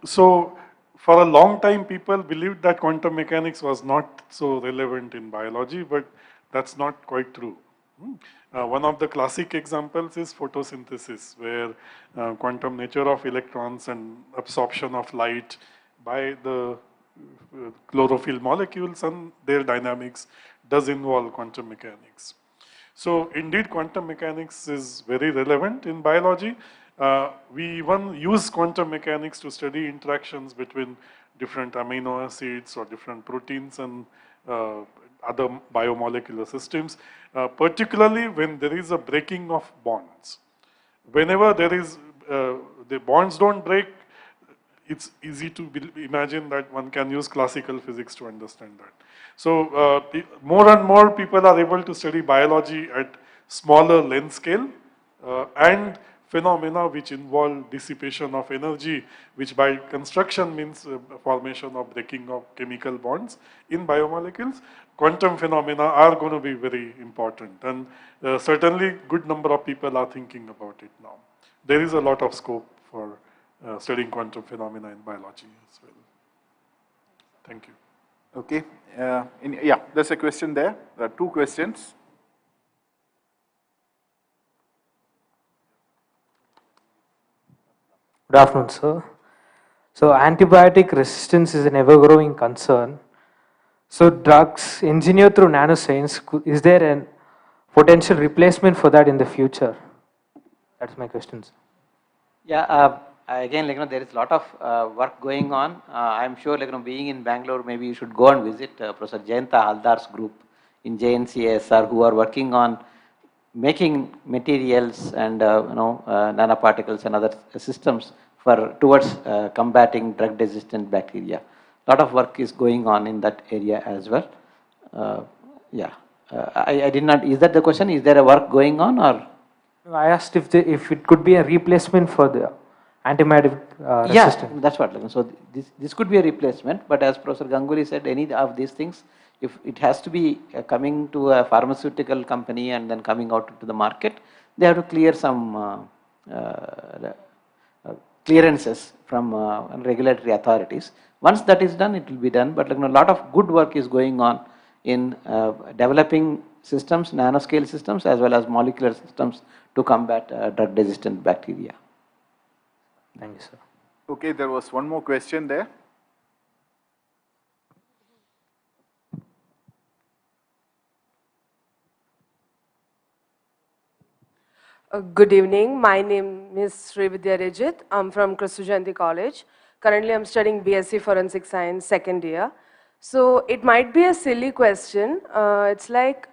So for a long time, people believed that quantum mechanics was not so relevant in biology, but that's not quite true. One of the classic examples is photosynthesis, where quantum nature of electrons and absorption of light by the chlorophyll molecules and their dynamics does involve quantum mechanics. So indeed, quantum mechanics is very relevant in biology. We even use quantum mechanics to study interactions between different amino acids or different proteins and other biomolecular systems, particularly when there is a breaking of bonds. Whenever there is, the bonds don't break, it's easy to imagine that one can use classical physics to understand that. So more and more people are able to study biology at smaller length scale and phenomena which involve dissipation of energy, which by construction means formation or breaking of chemical bonds in biomolecules. Quantum phenomena are going to be very important, and certainly good number of people are thinking about it now. There is a lot of scope for studying quantum phenomena in biology as well. Thank you. Okay. Yeah, there's a question there. There are two questions. Good afternoon, sir. So antibiotic resistance is an ever-growing concern. So drugs engineered through nanoscience, is there a potential replacement for that in the future? That's my question, sir. Yeah, again, there is a lot of work going on. I'm sure, being in Bangalore, maybe you should go and visit Professor Jayanta Haldar's group in JNCASR, who are working on making materials and nanoparticles and other systems towards combating drug-resistant bacteria. A lot of work is going on in that area as well. Yeah, I did not. Is that the question? Is there a work going on, or? I asked if it could be a replacement for the antibiotic resistance. Yeah, that's what. So this could be a replacement, but as Professor Ganguli said, any of these things, if it has to be coming to a pharmaceutical company and then coming out to the market, they have to clear some clearances from regulatory authorities. Once that is done, it will be done. But a lot of good work is going on in developing systems, nanoscale systems, as well as molecular systems to combat drug-resistant bacteria. Thank you, sir. Okay, there was one more question there. Good evening. My name is Srividya Rejit. I'm from Kristu Jayanti College. Currently, I'm studying BSc Forensic Science, second year. So it might be a silly question. It's like,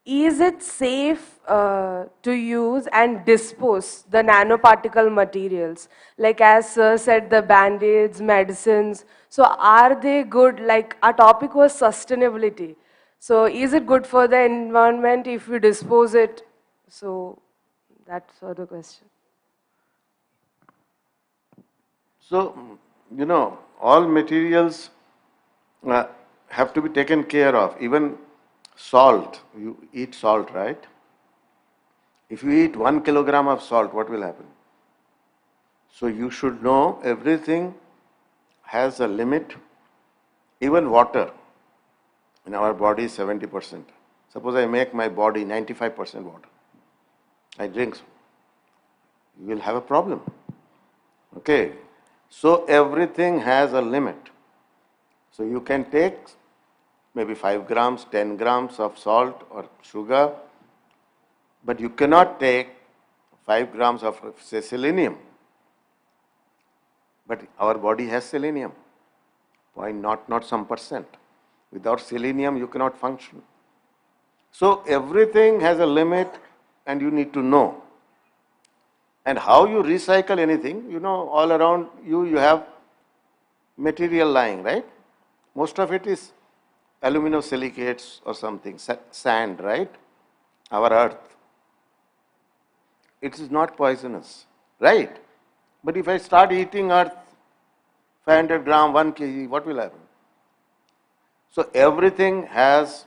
is it safe to use and dispose the nanoparticle materials? Like as Sir said, the band-aids, medicines. So are they good? Like our topic was sustainability. So is it good for the environment if we dispose it? So that's the question. So, all materials have to be taken care of. Even salt, you eat salt, right? If you eat 1 kilogram of salt, what will happen? So you should know everything has a limit. Even water in our body is 70%. Suppose I make my body 95% water. I drink, you will have a problem. Okay. So everything has a limit. So you can take maybe 5 grams, 10 grams of salt or sugar, but you cannot take 5 grams of, say, selenium. But our body has selenium, not some percent. Without selenium, you cannot function. So everything has a limit, and you need to know. And how you recycle anything, all around you have material lying, right? Most of it is aluminosilicates or something, sand, right? Our earth. It is not poisonous, right? But if I start eating earth, 500 gram, 1 kg, what will happen? So everything has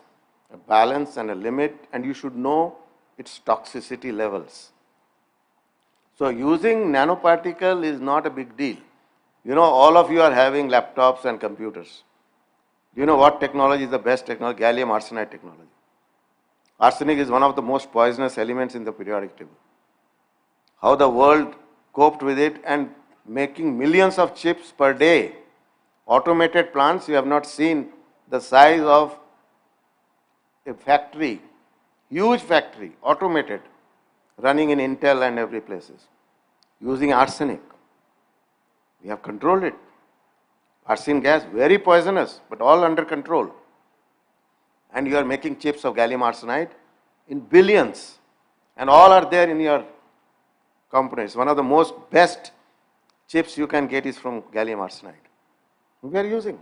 a balance and a limit, and you should know its toxicity levels. So using nanoparticle is not a big deal. All of you are having laptops and computers. Do you know what technology is the best technology? Gallium arsenide technology. Arsenic is one of the most poisonous elements in the periodic table. How the world coped with it and making millions of chips per day. Automated plants, you have not seen the size of a factory, huge factory, automated, running in Intel and every places, using arsenic. We have controlled it. Arsenic gas, very poisonous, but all under control. And you are making chips of gallium arsenide in billions, and all are there in your components. One of the most best chips you can get is from gallium arsenide. We are using.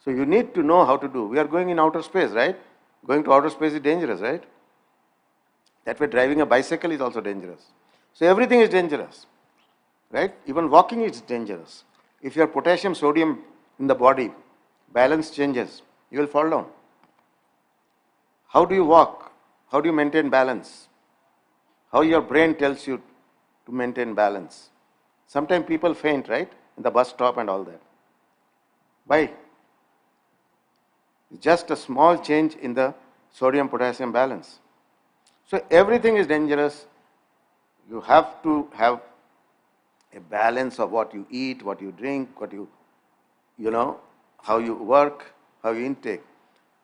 So you need to know how to do. We are going in outer space, right? Going to outer space is dangerous, right? That way driving a bicycle is also dangerous. So everything is dangerous, right? Even walking is dangerous. If your potassium, sodium in the body balance changes, you will fall down. How do you walk? How do you maintain balance? How your brain tells you to maintain balance? Sometimes people faint, right? In the bus stop and all that. Why? Just a small change in the sodium-potassium balance. So everything is dangerous. You have to have a balance of what you eat, what you drink, what you know, how you work, how you intake.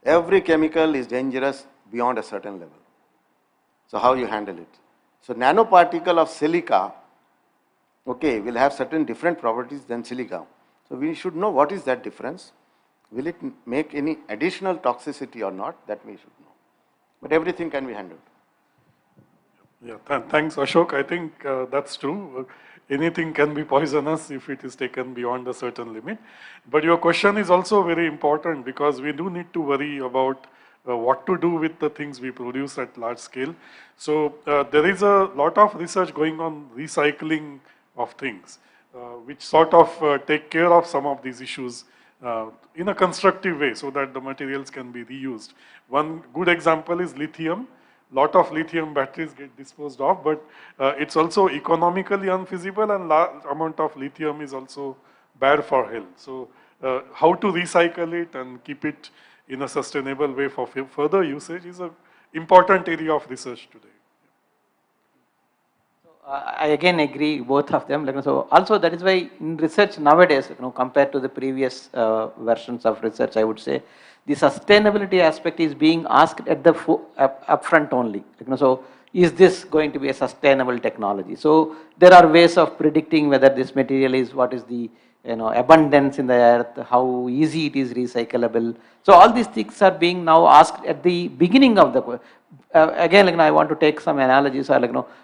Every chemical is dangerous beyond a certain level. So how you handle it? So nanoparticle of silica, okay, will have certain different properties than silica. So we should know what is that difference. Will it make any additional toxicity or not? That we should know. But everything can be handled. Yeah, thanks, Ashok. I think that's true. Anything can be poisonous if it is taken beyond a certain limit. But your question is also very important because we do need to worry about what to do with the things we produce at large scale. So there is a lot of research going on recycling of things, which sort of take care of some of these issues in a constructive way so that the materials can be reused. One good example is lithium. Lot of lithium batteries get disposed of, but it's also economically unfeasible and large amount of lithium is also bad for health. So how to recycle it and keep it in a sustainable way for further usage is an important area of research today. I again agree both of them. So also that is why in research nowadays, compared to the previous versions of research, I would say the sustainability aspect is being asked at the upfront only. So is this going to be a sustainable technology? So there are ways of predicting whether this material is what is the abundance in the earth, how easy it is recyclable. So all these things are being now asked at the beginning of the again, I want to take some analogies.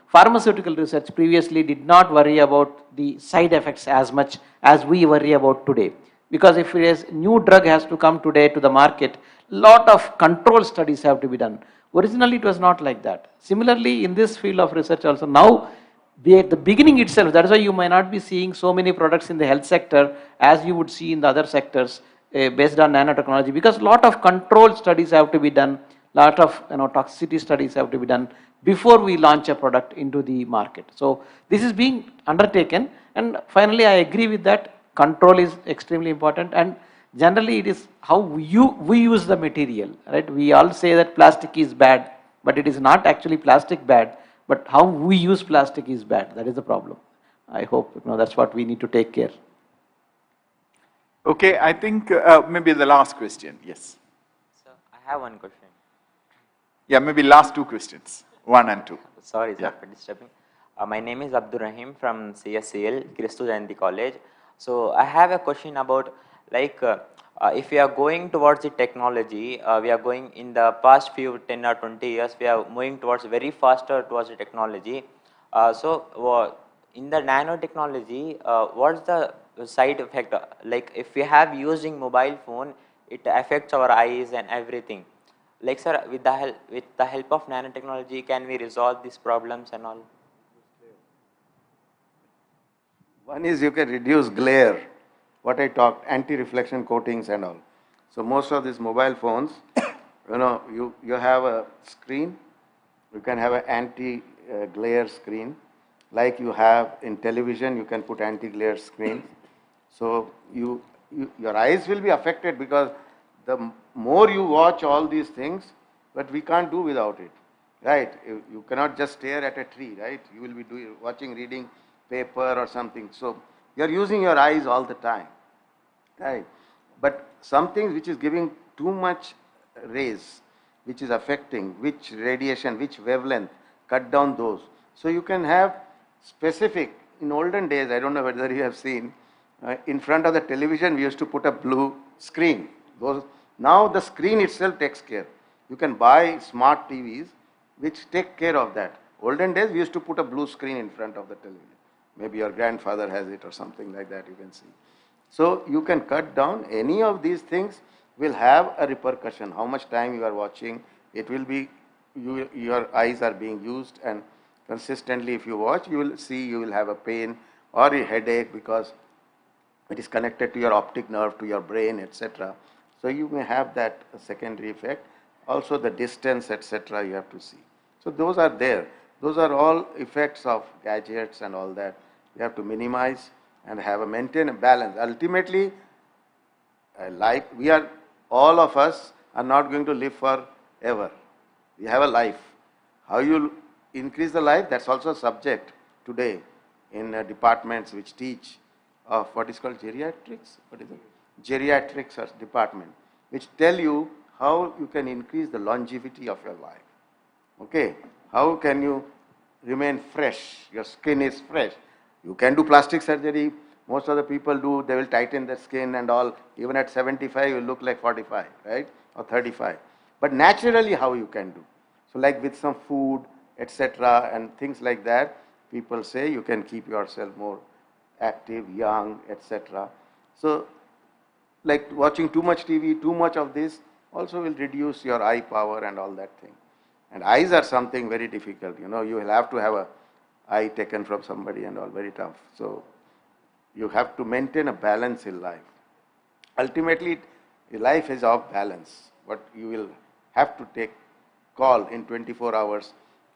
Pharmaceutical research previously did not worry about the side effects as much as we worry about today. Because if it is new drug has to come today to the market, lot of control studies have to be done. Originally, it was not like that. Similarly, in this field of research also, now at the beginning itself, that is why you might not be seeing so many products in the health sector as you would see in the other sectors based on nanotechnology, because lot of control studies have to be done, lot of toxicity studies have to be done before we launch a product into the market. So this is being undertaken, and finally I agree with that. Control is extremely important, and generally it is how we use the material, right? We all say that plastic is bad, but it is not actually plastic bad, but how we use plastic is bad. That is the problem. I hope that's what we need to take care. Okay, I think maybe the last question. Yes. So I have one question. Yeah, maybe last two questions, 1 and 2. Sorry, sir, for disturbing. My name is Abdur Rahim from CSCL, Kristu Jayanti College. So I have a question about if we are going towards the technology, we are going in the past few 10 or 20 years, we are moving towards very faster towards the technology. So in the nanotechnology, what's the side effect? Like if we have using mobile phone, it affects our eyes and everything. Like sir, with the help of nanotechnology, can we resolve these problems and all? One is you can reduce glare, what I talked, anti-reflection coatings and all. So most of these mobile phones, you have a screen, you can have an anti-glare screen, like you have in television, you can put anti-glare screen. So your eyes will be affected because the more you watch all these things, but we can't do without it, right? You cannot just stare at a tree, right? You will be watching, reading paper or something. So you are using your eyes all the time, right? But something which is giving too much rays, which is affecting which radiation, which wavelength, cut down those. So you can have specific, in olden days, I don't know whether you have seen, in front of the television we used to put a blue screen. Now the screen itself takes care. You can buy smart TVs which take care of that. Olden days we used to put a blue screen in front of the television. Maybe your grandfather has it or something like that, you can see. So you can cut down any of these things will have a repercussion. How much time you are watching, it will be, your eyes are being used, and consistently if you watch, you will see you will have a pain or a headache because it is connected to your optic nerve, to your brain, etc. So you may have that secondary effect. Also the distance, etc. you have to see. So those are there. Those are all effects of gadgets and all that. You have to minimize and maintain a balance. Ultimately, life, all of us are not going to live forever. We have a life. How you increase the life, that's also a subject today in departments which teach of what is called geriatrics. What is it? Geriatrics department, which tell you how you can increase the longevity of your life. Okay, how can you remain fresh? Your skin is fresh. You can do plastic surgery. Most of the people do. They will tighten their skin and all. Even at 75, you look like 45, right? Or 35. But naturally, how you can do? So, like with some food, etc., and things like that, people say you can keep yourself more active, young, etc. So, like watching too much TV, too much of this also will reduce your eye power and all that thing. And eyes are something very difficult. You know, you will have to have a eye taken from somebody and all, very tough. So you have to maintain a balance in life. Ultimately, life is off balance. But you will have to take call in 24 hours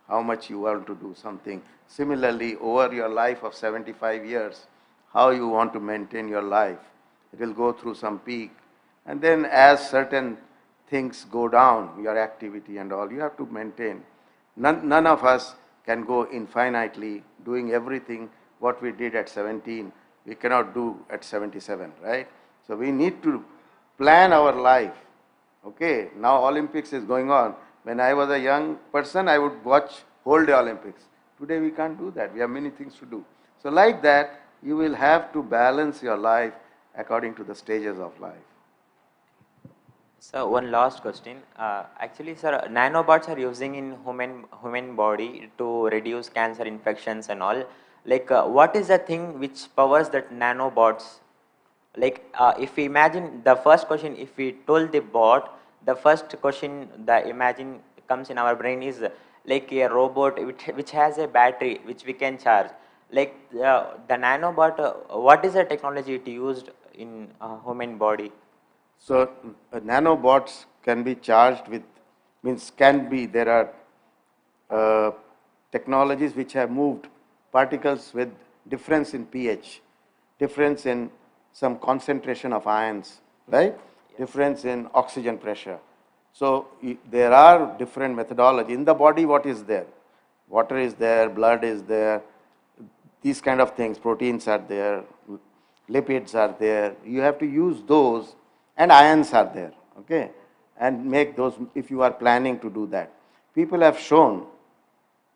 how much you want to do something. Similarly, over your life of 75 years, how you want to maintain your life. It will go through some peak. And then as certain things go down, your activity and all, you have to maintain. None of us can go infinitely doing everything what we did at 17. We cannot do at 77, right? So we need to plan our life. Okay, now Olympics is going on. When I was a young person, I would watch whole day Olympics. Today we can't do that. We have many things to do. So like that, you will have to balance your life according to the stages of life. So one last question. Actually, sir, nanobots are using in human body to reduce cancer infections and all. Like, what is the thing which powers that nanobots? Like, if we imagine the first question, if we told the bot, the first question that imagine comes in our brain is like a robot which has a battery which we can charge. Like the nanobot, what is the technology it used in human body? So nanobots can be charged with, there are technologies which have moved particles with difference in pH, difference in some concentration of ions, right? Yes. Difference in oxygen pressure. So there are different methodology. In the body, what is there? Water is there, blood is there, these kind of things, proteins are there, lipids are there. You have to use those, and ions are there, okay? And make those if you are planning to do that. People have shown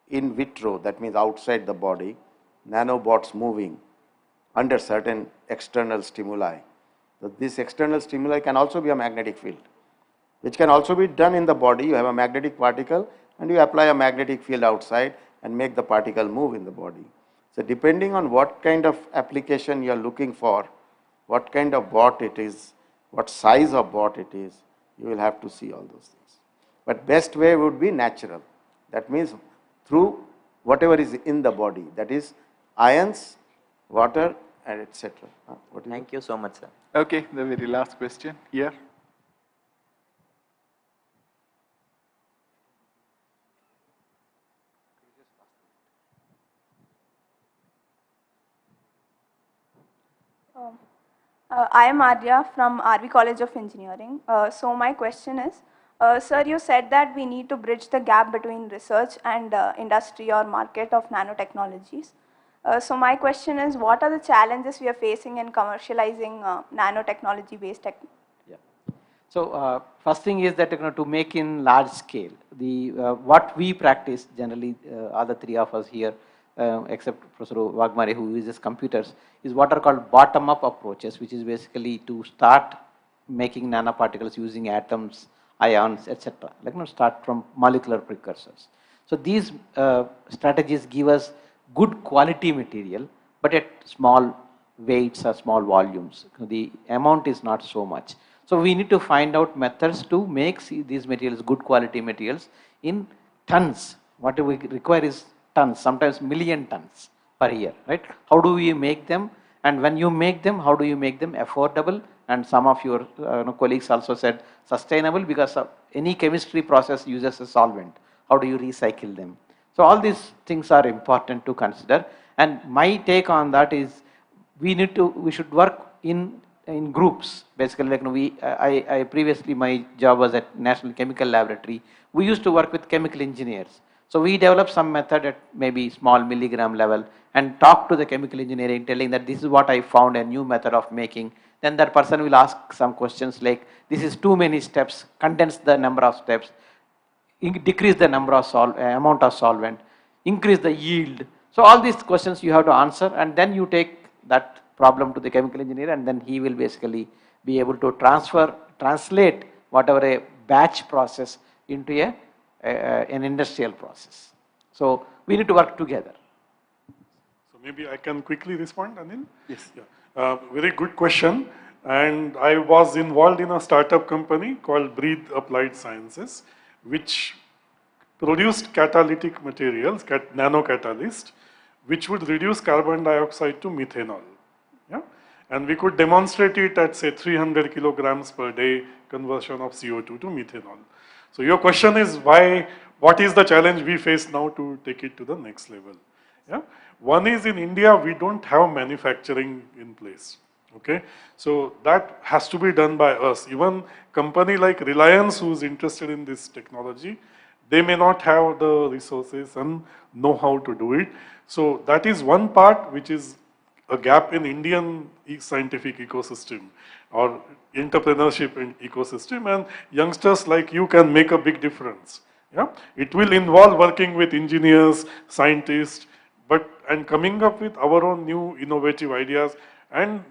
in vitro, that means outside the body, nanobots moving under certain external stimuli. So this external stimuli can also be a magnetic field, which can also be done in the body. You have a magnetic particle and you apply a magnetic field outside and make the particle move in the body. So depending on what kind of application you are looking for, what kind of bot it is, what size of bot it is, you will have to see all those things. But best way would be natural. That means through whatever is in the body, that is ions, water, and etc. Thank you so much, sir. Okay, the very last question here. I am Arya from RV College of Engineering. So my question is, Sir, you said that we need to bridge the gap between research and industry or market of nanotechnologies. So my question is, what are the challenges we are facing in commercializing nanotechnology-based technology? So first thing is that to make in large scale, the what we practice generally, all the three of us here, except Professor Waghmare who uses computers, is what are called bottom-up approaches, which is basically to start making nanoparticles using atoms, ions, etc. Like start from molecular precursors. So these strategies give us good quality material, but at small weights or small volumes. The amount is not so much. So we need to find out methods to make these materials, good quality materials, in tons. What we require is tons, sometimes million tons per year, right? How do we make them? And when you make them, how do you make them affordable? And some of your colleagues also said sustainable, because any chemistry process uses a solvent. How do you recycle them? So all these things are important to consider. And my take on that is we should work in groups. Basically, like I previously, my job was at National Chemical Laboratory. We used to work with chemical engineers. So we developed some method at maybe small milligram level and talk to the chemical engineering, telling that this is what I found, a new method of making. Then that person will ask some questions like, this is too many steps, condense the number of steps, decrease the number of amount of solvent, increase the yield. So all these questions you have to answer, and then you take that problem to the chemical engineer, and then he will basically be able to translate whatever a batch process into an industrial process. So we need to work together. So maybe I can quickly respond, Anil? Yes. Yeah. Very good question. And I was involved in a startup company called Breathe Applied Sciences, which produced catalytic materials, nanocatalyst, which would reduce carbon dioxide to methanol. Yeah? And we could demonstrate it at, say, 300 kilograms per day conversion of CO2 to methanol. So your question is what is the challenge we face now to take it to the next level? Yeah? One is, in India, we don't have manufacturing in place. Okay, so that has to be done by us. Even company like Reliance, who's interested in this technology, they may not have the resources and know how to do it. So that is one part which is a gap in Indian scientific ecosystem or entrepreneurship ecosystem, and youngsters like you can make a big difference. Yeah, it will involve working with engineers, scientists, and coming up with our own new innovative ideas and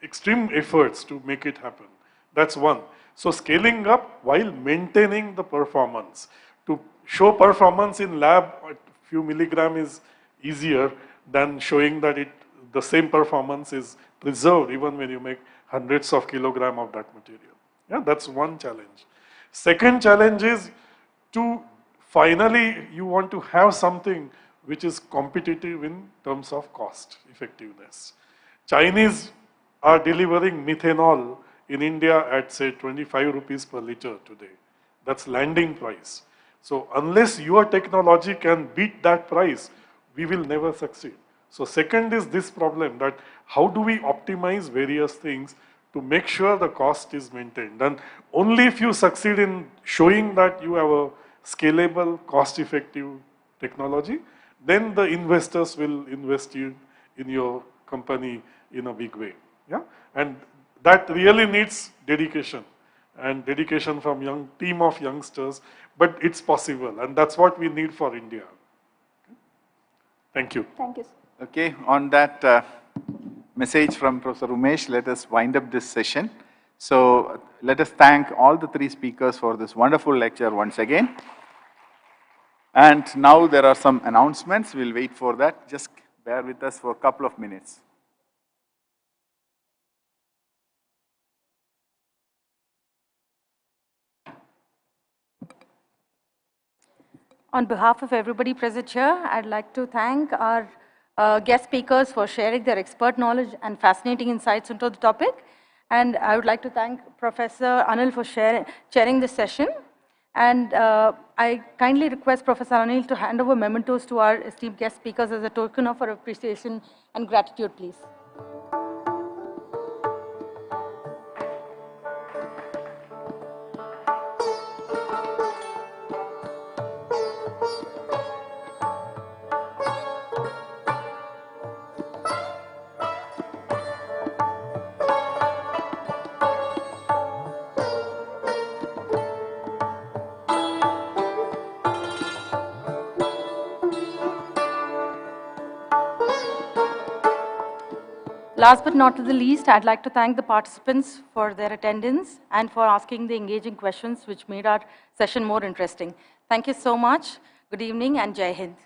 extreme efforts to make it happen. That's one. So scaling up while maintaining the performance. To show performance in lab at few milligram is easier than showing that the same performance is preserved even when you make hundreds of kilograms of that material. Yeah, that's one challenge. Second challenge is to finally you want to have something which is competitive in terms of cost effectiveness. Chinese are delivering methanol in India at, say, 25 rupees per liter today. That's landing price. So unless your technology can beat that price, we will never succeed. So second is this problem, that how do we optimize various things to make sure the cost is maintained. And only if you succeed in showing that you have a scalable, cost-effective technology, then the investors will invest in your company in a big way. Yeah? And that really needs dedication, and dedication from young team of youngsters, but it's possible, and that's what we need for India. Thank you. Thank you. Okay, on that message from Professor Umesh, let us wind up this session. So let us thank all the three speakers for this wonderful lecture once again. And now there are some announcements. We'll wait for that. Just bear with us for a couple of minutes. On behalf of everybody present here, I'd like to thank our guest speakers for sharing their expert knowledge and fascinating insights into the topic. And I would like to thank Professor Anil for chairing this session. And I kindly request Professor Anil to hand over mementos to our esteemed guest speakers as a token of our appreciation and gratitude, please. Last but not the least, I'd like to thank the participants for their attendance and for asking the engaging questions which made our session more interesting. Thank you so much. Good evening and Jai Hind.